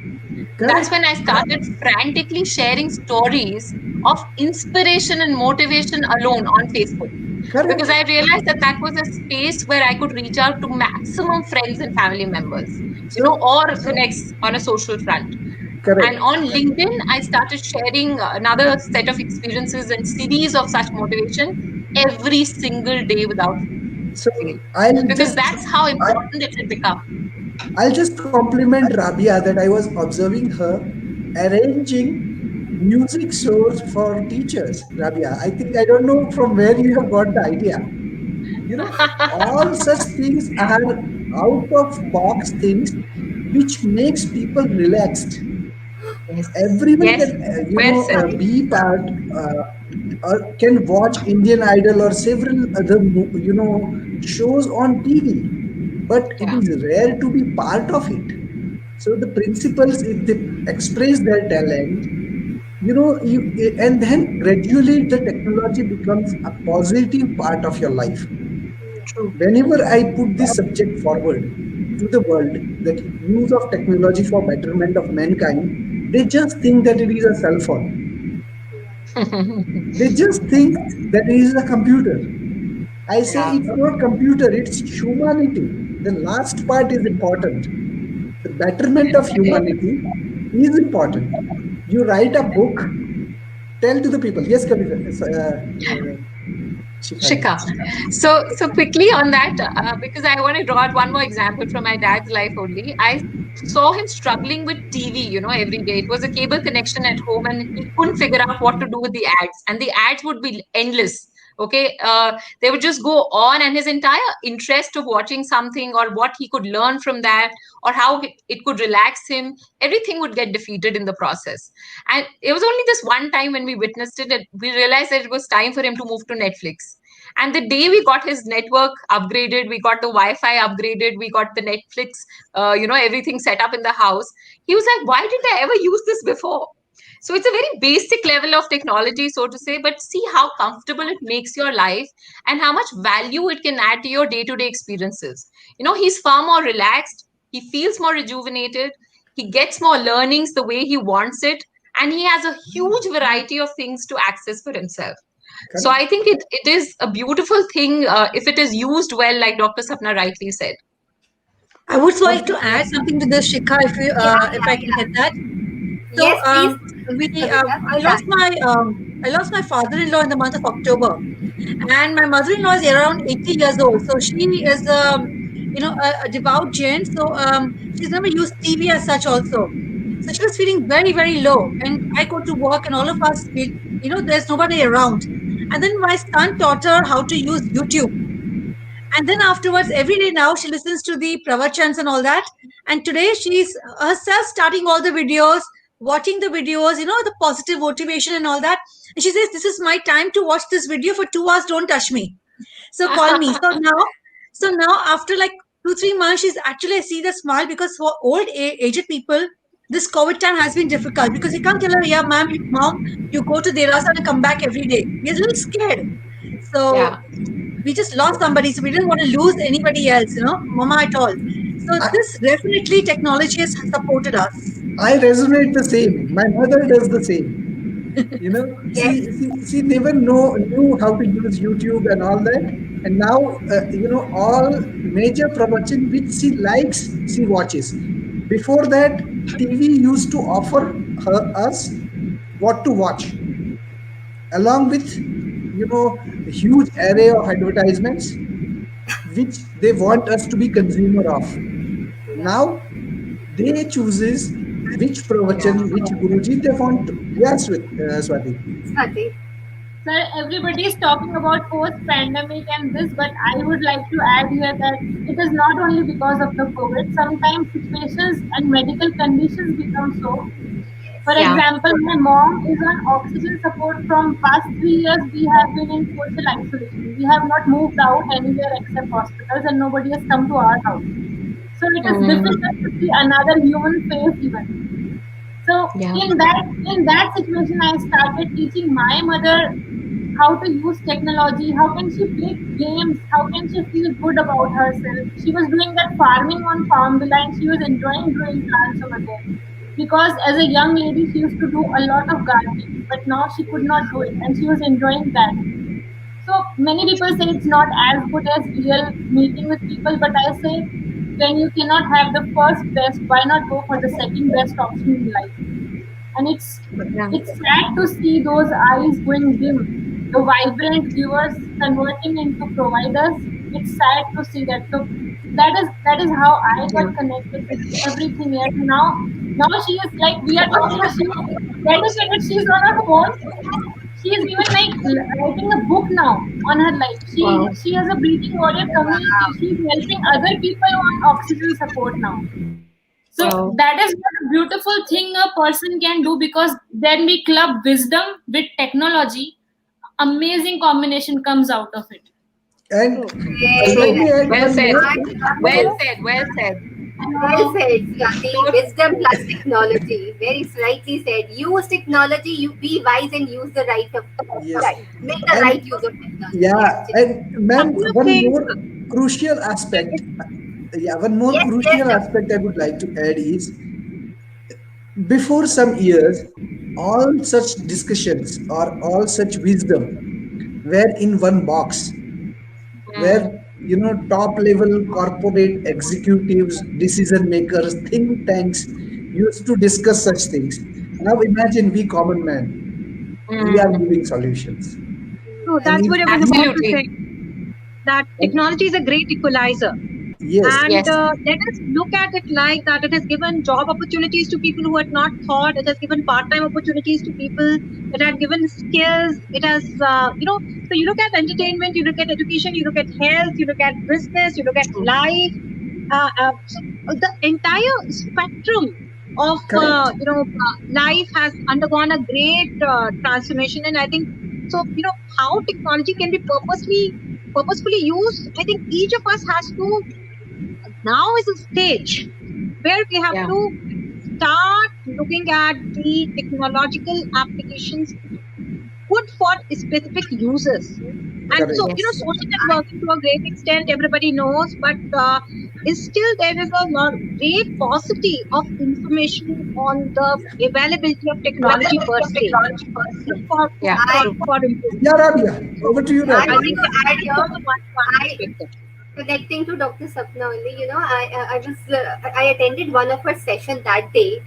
That's correct, when I started frantically sharing stories of inspiration and motivation alone on Facebook, because correct. I realized that that was a space where I could reach out to maximum friends and family members, So or connects on a social front. And Correct. on LinkedIn, I started sharing another set of experiences and series of such motivation every single day without So fail, I'll because just that's how I, important it had become. I'll just compliment Rabia that I was observing her arranging music shows for teachers. Rabia, I think I don't know from where you have got the idea. You know, all such things are out of box things which makes people relaxed. Yes. Everyone Yes. can Well said. be part or can watch Indian Idol or several other shows on TV, but it Yeah. is rare to be part of it. So the principals, if they express their talent, you and then gradually the technology becomes a positive part of your life. True. Whenever I put this subject forward to the world, that use of technology for betterment of mankind, they just think that it is a cell phone. They just think that it is a computer. I say Yeah. it's not computer, it's humanity. The last part is important. The betterment of humanity is important. You write a book, tell to the people. Yes, Kavita, Shikha ji. Shika. So quickly on that, because I want to draw out one more example from my dad's life only. I saw him struggling with TV, every day. It was a cable connection at home, and he couldn't figure out what to do with the ads, and the ads would be endless. Okay, they would just go on, and his entire interest of watching something or what he could learn from that or how it could relax him, everything would get defeated in the process. And it was only this one time when we witnessed it that we realized that it was time for him to move to Netflix. And the day we got his network upgraded, we got the Wi-Fi upgraded, we got the Netflix, everything set up in the house. He was like, "Why did I ever use this before?" So it's a very basic level of technology, so to say, but see how comfortable it makes your life and how much value it can add to your day-to-day experiences. He's far more relaxed. He feels more rejuvenated. He gets more learnings the way he wants it, and he has a huge variety of things to access for himself. So Correct. I think it is a beautiful thing if it is used well, like Dr. Sapna rightly said. I would For like to add something to this, Shikha, Yeah, if I yeah, can hit yeah. that. So Yes, please, we Kavita, I please lost add. my father-in-law in the month of October, and my mother-in-law is around 80 years old. So she is a devout Jain. So she's never used TV as such also. So she was feeling very, very low, and I go to work, and all of us feel, there's nobody around. And then my son taught her how to use YouTube, and then afterwards, every day now she listens to the pravachans and all that. And today she's herself starting all the videos, watching the videos, the positive motivation and all that. And she says, "This is my time to watch this video for 2 hours. Don't touch me. So call me." So now after like 2-3 months, she's actually, I see the smile, because for aged people, this COVID time has been difficult because you can't tell her, "Yeah, mom, you go to Derasa and come back every day." We're a little scared. So Yeah. we just lost somebody, so we didn't want to lose anybody else, mama at all. So I, this definitely technology has supported us. I resonate the same. My mother does the same. Yes, She never knew how to use YouTube and all that, and now all major production which she likes, she watches. Before that, TV used to offer us what to watch, along with a huge array of advertisements which they want us to be consumer of. yeah. Now they chooses which pravachan, which guruji they want to. Yes, Swati. Swati. Sir, everybody is talking about post-pandemic and this, but I would like to add here that it is not only because of the COVID. Sometimes situations and medical conditions become so. For Yeah. example, my mom is on oxygen support from past 3 years. We have been in social isolation. We have not moved out anywhere except hospitals, and nobody has come to our house. So it is Mm, difficult to see another human face even. So yeah. in that situation, I started teaching my mother how to use technology, how can she play games, how can she feel good about herself. She was doing that farming on Farmvilla and she was enjoying growing plants over there. Because as a young lady, she used to do a lot of gardening, but now she could not do it and she was enjoying that. So many people say it's not as good as real meeting with people, but I say when you cannot have the first best, why not go for the second best option in life? and Yeah. it's sad to see those eyes going dim, the vibrant viewers converting into providers. It's sad to see that. So that is how I Yeah. got connected with everything else. Now she is like we are talking. She is dedicated. She's on her phone. She is even like writing a book now on her life. She Wow. she has a breathing warrior community. She's helping other people on oxygen support now. So Wow. that is what a beautiful thing a person can do, because then we club wisdom with technology. Amazing combination comes out of it. And True. let True. me Very add Well one said. more. I love Well this. said. Well said. Well said, Swati. So, Wisdom plus technology. Very rightly said. Use technology. You be wise and use the Yes. right. Make the right And use of technology. yeah, Actually. and ma'am, Couple of one things. more crucial aspect. Yeah, one more Yes, yes, crucial Dr. aspect I would like to add is before some years, all such discussions or all such wisdom were in one box, mm, where top level corporate executives, decision makers, think tanks used to discuss such things. Now imagine we common man, we are mm, giving solutions. True. And That's if what I was about to absolutely. say. That and technology is a great equalizer. yes, And Yes. let us look at it like that. It has given job opportunities to people who had not thought. It has given part-time opportunities to people. It has given skills. It has, so you look at entertainment, you look at education, you look at health, you look at business, you look at True. life. The entire spectrum of, correct, life has undergone a great transformation. And I think, so, how technology can be purposefully used. I think each of us has to, now is a stage where we have Yeah. to start looking at the technological applications good for specific users. And so, correct, Yes. social networking to a great extent, everybody knows, but is still there is a great paucity of information on the availability of technology per se, for, Yeah. I True. for improvement. yeah, Rabia, over to you, I I Rabia. want think to add that's here. from one I perspective. connecting to Dr. Sapna only. I attended one of her session that day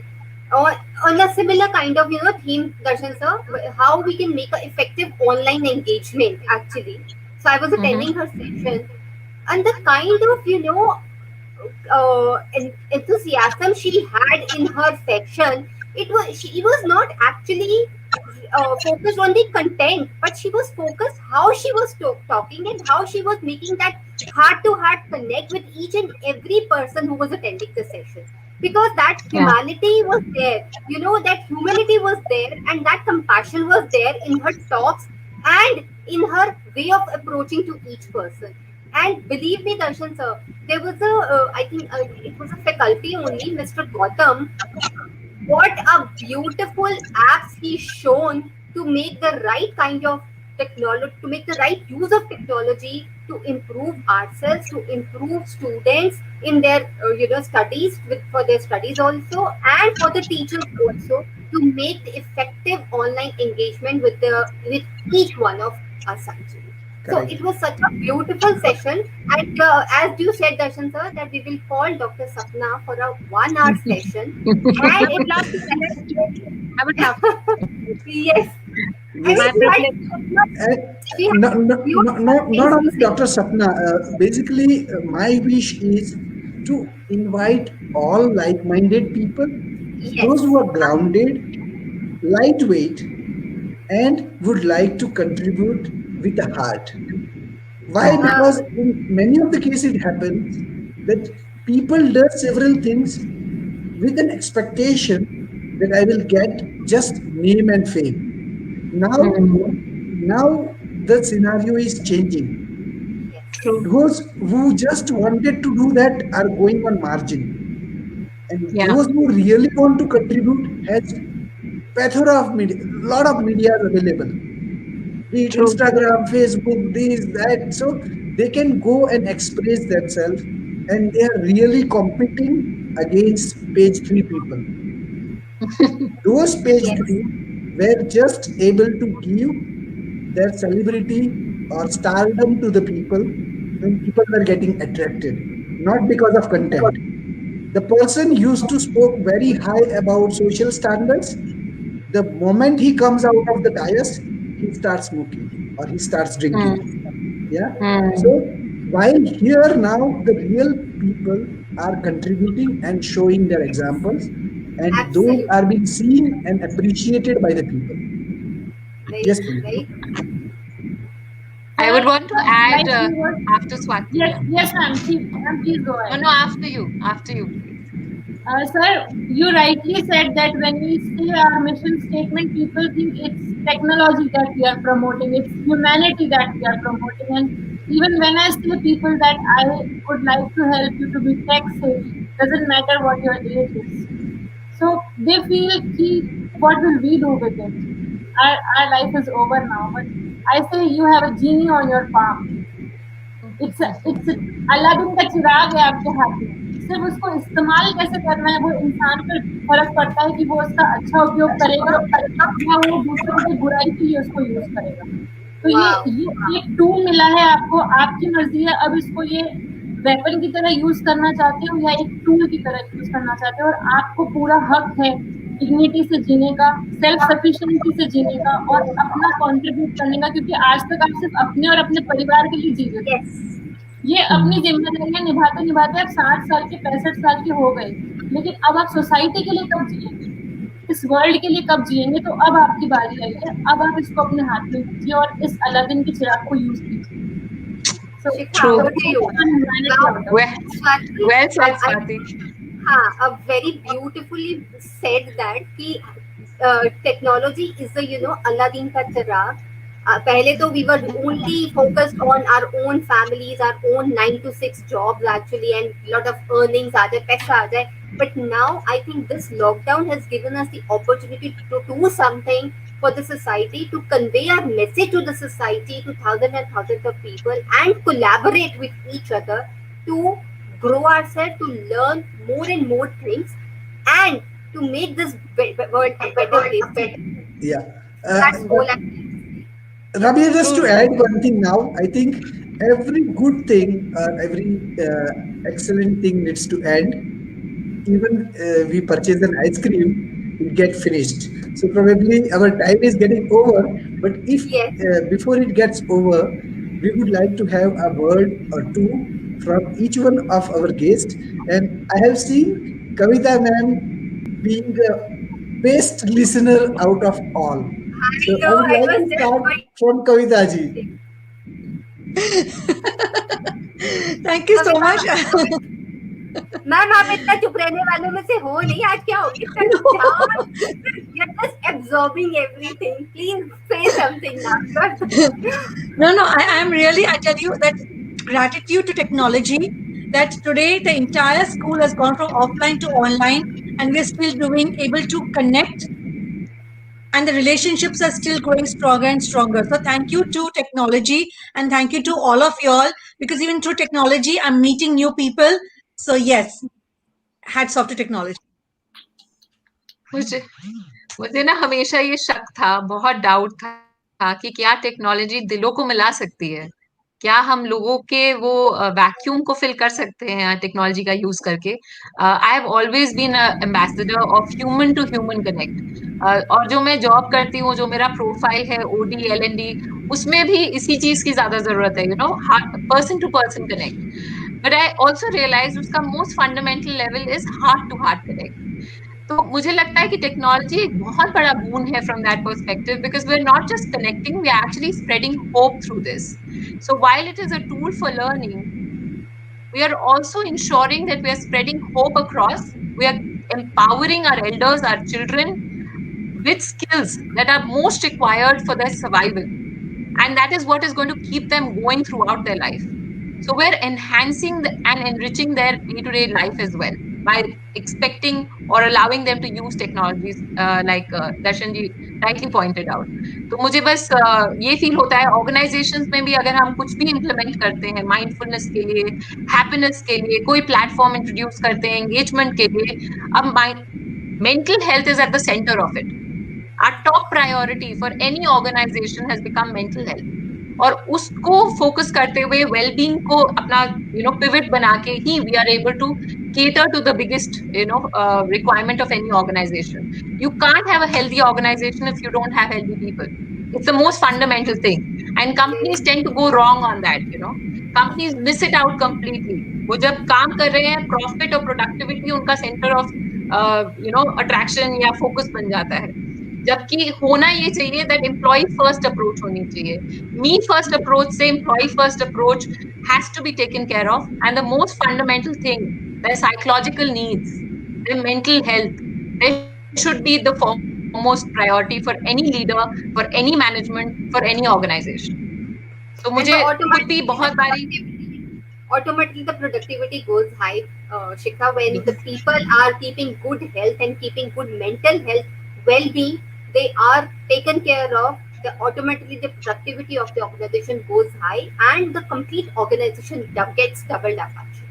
on a similar kind of theme, Darshan sir, how we can make an effective online engagement actually. So I was Mm-hmm. attending her session, and the kind of enthusiasm she had in her section, she was not actually focused on the content, but she was focused how she was talking and how she was making that heart to heart connect with each and every person who was attending the session, because that Yeah. humanity was there, that humility was there, and that compassion was there in her talks and in her way of approaching to each person. And believe me, Darshan sir, there was I think it was a faculty only, Mr. Gautam. What a beautiful apps he's shown to make the right kind of technology, to make the right use of technology to improve ourselves, to improve students in their studies, for their studies also, and for the teachers also, to make the effective online engagement with each one of us actually. So Correct. it was such a beautiful session, and as you said, Darshan sir, that we will call Dr. Sapna for a 1 hour session, I and would it love to connect you. I would love to. yes, I Yes, My mean, privilege. and she has beautiful not things to only say. Dr. Sapna, basically, my wish is to invite all like minded people, Yes, those who are grounded, lightweight, and would like to contribute with a heart. Why? Yeah. Because in many of the cases it happens that people do several things with an expectation that I will get just name and fame. Now, Mm, now the scenario is changing. yes, true. Those who just wanted to do that are going on margin, and Yeah. those who really want to contribute has plethora of media, lot of media available, be it True. Instagram, Facebook, this, that. So they can go and express themselves, and they are really competing against page three people. Those page yes, three were just able to give their celebrity or stardom to the people, and people were getting attracted, not because of content. The person used to spoke very high about social standards, The moment he comes out of the dais, he starts smoking or he starts drinking. Yeah. So while here now the real people are contributing and showing their examples, and those Absolutely. are being seen and appreciated by the people. Very Yes, true. please. Very true. I would Sir, want to add like you were, after Swati. yes, yes, ma'am. Ma'am, please go No, ahead. no, after you. After you, please. Sir, you rightly said that when we say our mission statement, people think it's technology that we are promoting, it's humanity that we are promoting. And even when I say people that I would like to help you to be tech savvy, doesn't matter what your age is. So they feel, ki, what will we do with it? Our life is over now. But I say you have a genie on your palm. It's Aladdin का चिराग है आपके हाथ में। सिर्फ उसको इस्तेमाल कैसे करना है वो इंसान पर फर्क पड़ता है कि वो उसका अच्छा उपयोग करेगा या वो दूसरों के बुराई के लिए उसको यूज करेगा। तो Wow. ये एक टूल मिला है आपको, आपकी मर्जी है अब इसको ये वेपन की तरह यूज करना चाहते हो या एक टूल की तरह यूज करना चाहते हो, और आपको पूरा हक है डिग्निटी से जीने का, सेल्फ सफिशिएंसी से जीने का और अपना कंट्रीब्यूट करने का, क्योंकि आज तक आप सिर्फ अपने और अपने परिवार के लिए जी रहे थे। Yes. ये अपनी जिम्मेदारियां निभाते निभाते आप 60 साल के 65 साल के हो गए, लेकिन अब आप सोसाइटी के लिए कब जिएंगे, इस वर्ल्ड के लिए कब जिएंगे? तो अब आपकी बारी आई है, अब आप इसको अपने हाथ में लीजिए और इस अलादीन के चिराग को यूज कीजिए। So, Shikha, True. over so to take you. one humanity Now, out of Well, it. Swati, well said, I Swati. very beautifully said that कि technology is the Aladdin का चिराग. पहले तो we were only focused on our own families, our own 9 to 6 jobs actually, and lot of earnings आ जाए, पैसा आ जाए. But now I think this lockdown has given us the opportunity to do something for the society, to convey our message to the society, to thousands and thousands of people, and collaborate with each other to grow ourselves, to learn more and more things, and to make this world a better place to live. Yeah. That's all I'm But trying to say. Rabia, just True, to Rita. add one thing now, I think every good thing, every excellent thing needs to end. Even we purchase an ice cream, it get finished. So probably our time is getting over. But if Yes. before it gets over, we would like to have a word or two from each one of our guests. And I have seen Kavita ma'am being the best listener out of all. I So I know. would I like was to just start going from Kavita ji. to say, Thank you so Kavita much. Ma'am आप इतना चुप रहने वालों में से हो नहीं, आज क्या हो गया? जाओ, you're just absorbing everything. Please say something now. No, no, I am really, I tell you that gratitude to technology, that today the entire school has gone from offline to online and we're still doing able to connect, and the relationships are still growing stronger and stronger. So thank you to technology and thank you to all of y'all, because even through technology, I'm meeting new people. So yes, hats off to technology. मुझे मुझे ना हमेशा ये शक था, बहुत doubt था कि क्या टेक्नोलॉजी दिलों को मिला सकती है, क्या हम लोगों के वो वैक्यूम को फिल कर सकते हैं टेक्नोलॉजी का यूज करके. I have always been ambassador of human to human connect, और जो मैं जॉब करती हूँ, जो मेरा प्रोफाइल है OD LND, उसमें भी इसी चीज की ज्यादा जरूरत है, person to person connect. But I also realize उसका most fundamental level is heart to heart connect. तो मुझे लगता है कि टेक्नोलॉजी एक बहुत बड़ा बून है from that perspective, because we are not just connecting, we are actually spreading hope through this. So while it is a tool for learning, we are also ensuring that we are spreading hope across. We are empowering our elders, our children with skills that are most required for their survival. And that is what is going to keep them going throughout their life. So we're enhancing and enriching their day-to-day life as well by expecting or allowing them to use technologies like Darshan ji rightly pointed out. तो मुझे बस ये feel होता है organisations में भी अगर हम कुछ भी इम्प्लीमेंट करते हैं माइंडफुलनेस के लिए, हैप्पीनेस के लिए, कोई प्लेटफॉर्म इंट्रोड्यूस करते हैं एंगेजमेंट के लिए, अब mental health is at the centre of it. Our top priority for any organization has become mental health. और उसको फोकस करते हुए वेलबींग को अपना पिवट बना के ही we are able to cater to the biggest requirement of any organization, You can't have a healthy organization if you don't have healthy people. It's the most fundamental thing. And companies tend to go wrong on that, you know. Companies miss it out completely. वो जब काम कर रहे हैं, profit और productivity उनका center of attraction या focus बन जाता है. जबकि होना ये चाहिए that employee first approach होनी चाहिए. Me first approach से employee first approach has to be taken care of. And the most fundamental thing, their psychological needs, their mental health, there should be the foremost priority for any leader, for any management, for any organization. So मुझे And the खुद भी बहुत automatically the बारी automatically the productivity goes high, Shikha, when the people are keeping good health and keeping good mental health, well-being, they are taken care of. The automatically the productivity of the organization goes high, and the complete organization gets doubled up actually.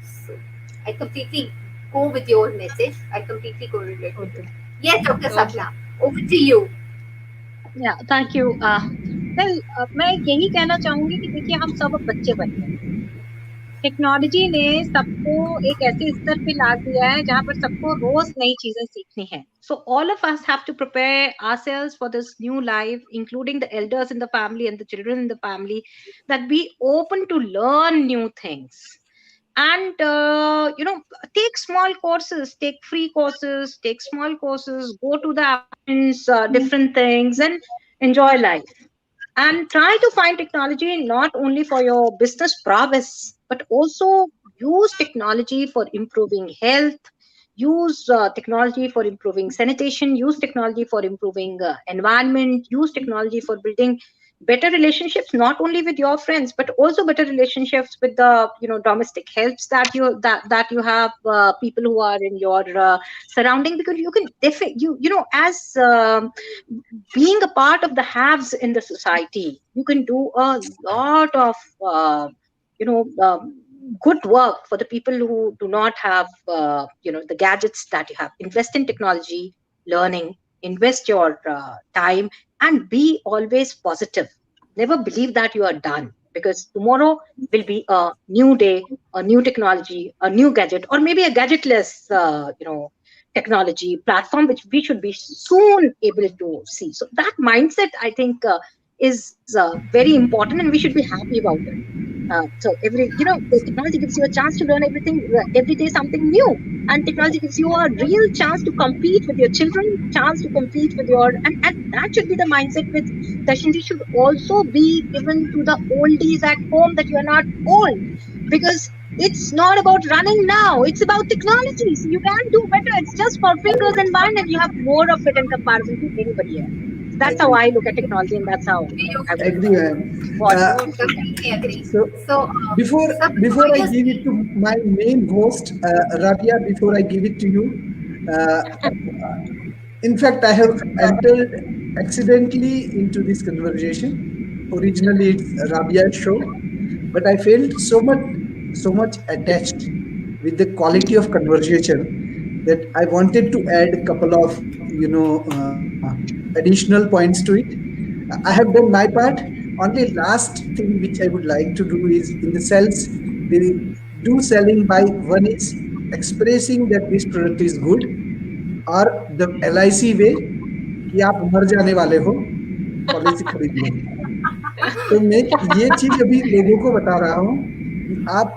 So I completely go with your message. I completely correlate with it. okay. Yes, Dr. Okay. Sapna, over to you. या thank you. Well, मैं यही कहना चाहूंगी कि देखिए हम सब अब बच्चे बन गए। टेक्नोलॉजी ने सबको एक ऐसे स्तर पे ला दिया है जहां पर सबको रोज नई चीजें सीखनी है। So all of us have to prepare ourselves for this new life, including the elders in the family and the children in the family, that be open to learn new things and take small courses, take free courses, take small courses, go to the different things and enjoy life. And try to find technology not only for your business prowess, but also use technology for improving health, use technology for improving sanitation, use technology for improving environment, use technology for building better relationships not only with your friends but also better relationships with the domestic helps that you have, people who are in your surrounding, because you can as being a part of the haves in the society, you can do a lot of you know um, good work for the people who do not have the gadgets that you have. Invest in technology, learning, invest your time, and be always positive. Never believe that you are done, because tomorrow will be a new day, a new technology, a new gadget, or maybe a gadgetless technology platform which we should be soon able to see. So that mindset, I think, is very important, and we should be happy about it. So the technology gives you a chance to learn everything every day, something new, and technology gives you a real chance to compete with your children, chance to compete with your, and that should be the mindset with sessions. Should also be given to the oldies at home, that you are not old, because it's not about running now, it's about technology. So you can do better. It's just for fingers and mind, and you have more of it in comparison to anybody else. So that's how Agree. I look at technology, and that's how I would Agree, ma'am. want Uh, to I see that. completely agree. so So, before sir, before before I you give it to speak, my main host, Rabia, before I give it to you, uh, in fact, I have entered accidentally into this conversation. Originally, it's Rabia's show, but I felt so much attached with the quality of conversation that I wanted to add a couple of additional points to it. I have done my part. Only last thing which I would like to do is in the sales, they do selling by one is expressing that this product is good, और the LIC वे कि आप मर जाने वाले हो, policy खरीद लो। तो मैं ये चीज अभी लोगों को बता रहा हूँ कि आप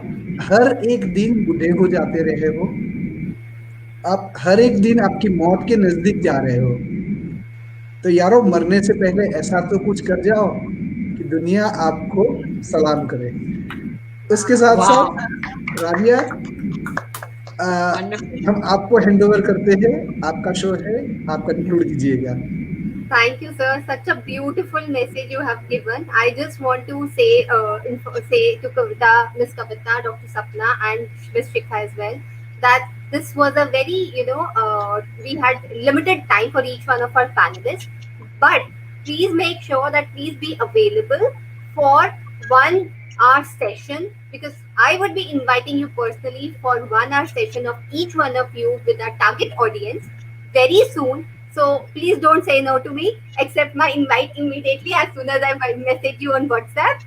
हर एक दिन बूढ़े हो जाते रहे हो, आप हर एक दिन आपकी मौत के नजदीक जा रहे हो, तो यारो मरने से पहले ऐसा तो कुछ कर जाओ कि दुनिया आपको सलाम करे। उसके साथ Wow. साथ राबिया, आ, Wonderful. हम आपको हैंड ओवर करते हैं, आपका शो है, आप कंक्लूड कीजिएगा। thank you, sir. Such a beautiful message you have given. I just want to say, say to Kavita, Miss Kavita, Dr. Sapna, and Miss Shikha as well, that this was a very, we had limited time for each one of our panelists, but please make sure that please be available for 1 hour session, because I would be inviting you personally for 1 hour session of each one of you with our target audience very soon. So please don't say no to me. Accept my invite immediately as soon as I message you on WhatsApp.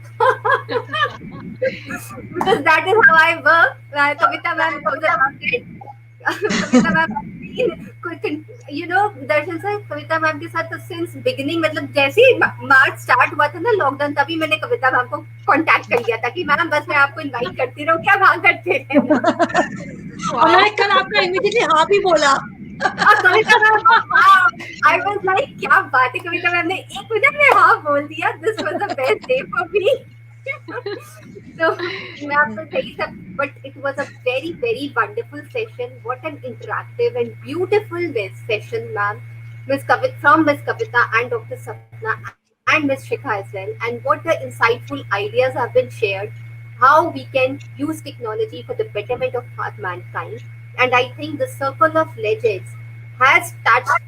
Because that is how I work. Kavita ma'am knows about it. Kavita ma'am Darshan sir Kavita ma'am के साथ तो since beginning, मतलब जैसे ही मार्च start हुआ था ना lockdown, तभी मैंने कविता मैम को कांटेक्ट कर लिया था कि मैम बस मैं आपको इनवाइट करती रहूं, क्या वहां करते रहना। और Wow. मैंने कल आपका इमीडिएटली हाँ भी बोला। और कविता मैम को आई वाज लाइक क्या बात है, कविता मैम ने 1 मिनट में हाँ बोल दिया, this was the best day for me. So मैं आपको सही सब, but it was a very very wonderful session. What an interactive and beautiful session, ma'am. Miss Kavita, from Miss Kavita and Dr. Sapna and Miss Shikha as well. And what the insightful ideas have been shared, how we can use technology for the betterment of our mankind. And I think the circle of legends has touched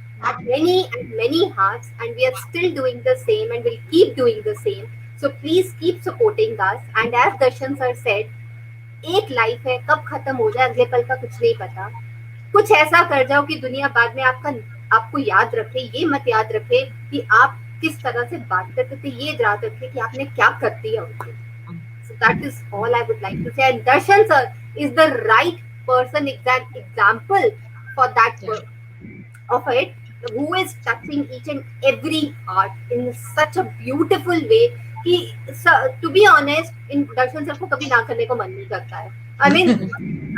many and many hearts, and we are still doing the same and will keep doing the same. So please keep supporting us. And as Darshan sir said, एक life है, कब खत्म हो जाए अगले पल का कुछ नहीं पता। कुछ ऐसा कर जाओ कि दुनिया बाद में आपको याद रखे, ये मत याद रखे कि आप किस तरह से बात करते थे, ये याद रखे कि आपने क्या कर दिया उनको। So that is all I would like to say. And Darshan sir is the right person, example for that Yeah. of it, who is touching each and every art in such a beautiful way कि to be honest, in Darshan sir को कभी ना करने को मन नहीं करता है। I mean,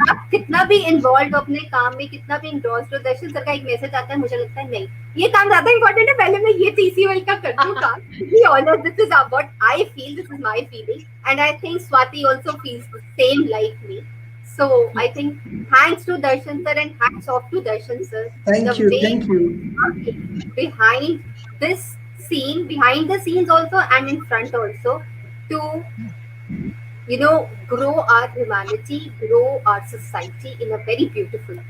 आप कितना भी इन्वॉल्व अपने काम में, कितना भी इंडोर्स हो, दर्शन सर का एक मैसेज आता है, मुझे लगता है नहीं ये काम ज्यादा इंपॉर्टेंट है, पहले मैं ये TCOL का कर दूं काम। To be honest, this is what I feel, this is my feeling, and I think Swati also feels the same like me. So I think thanks to Darshan sir and hats off to Darshan sir, the Thank you. way Thank you. behind this scene, behind the scenes also and in front also, to grow our humanity, grow our society in a very beautiful way.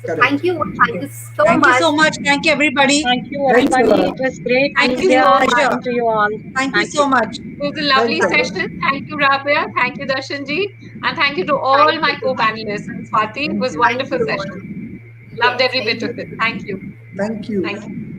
So Correct. thank you so Thank you much. so much. Thank you, everybody. Thank you, Thanks a everybody. lot. It was great Thank being you here, so much. talking to you all. Thank you Thank so you. much. It was a lovely Thanks a lot. session. Thank you, Rabia. Thank you, Darshanji. And thank you to all Thank my you. co-panelists and Swati. It Thank was you. Thank wonderful you session. all. Loved Yes, every very bit of it. beautiful. Thank you. Thank you. Thank you.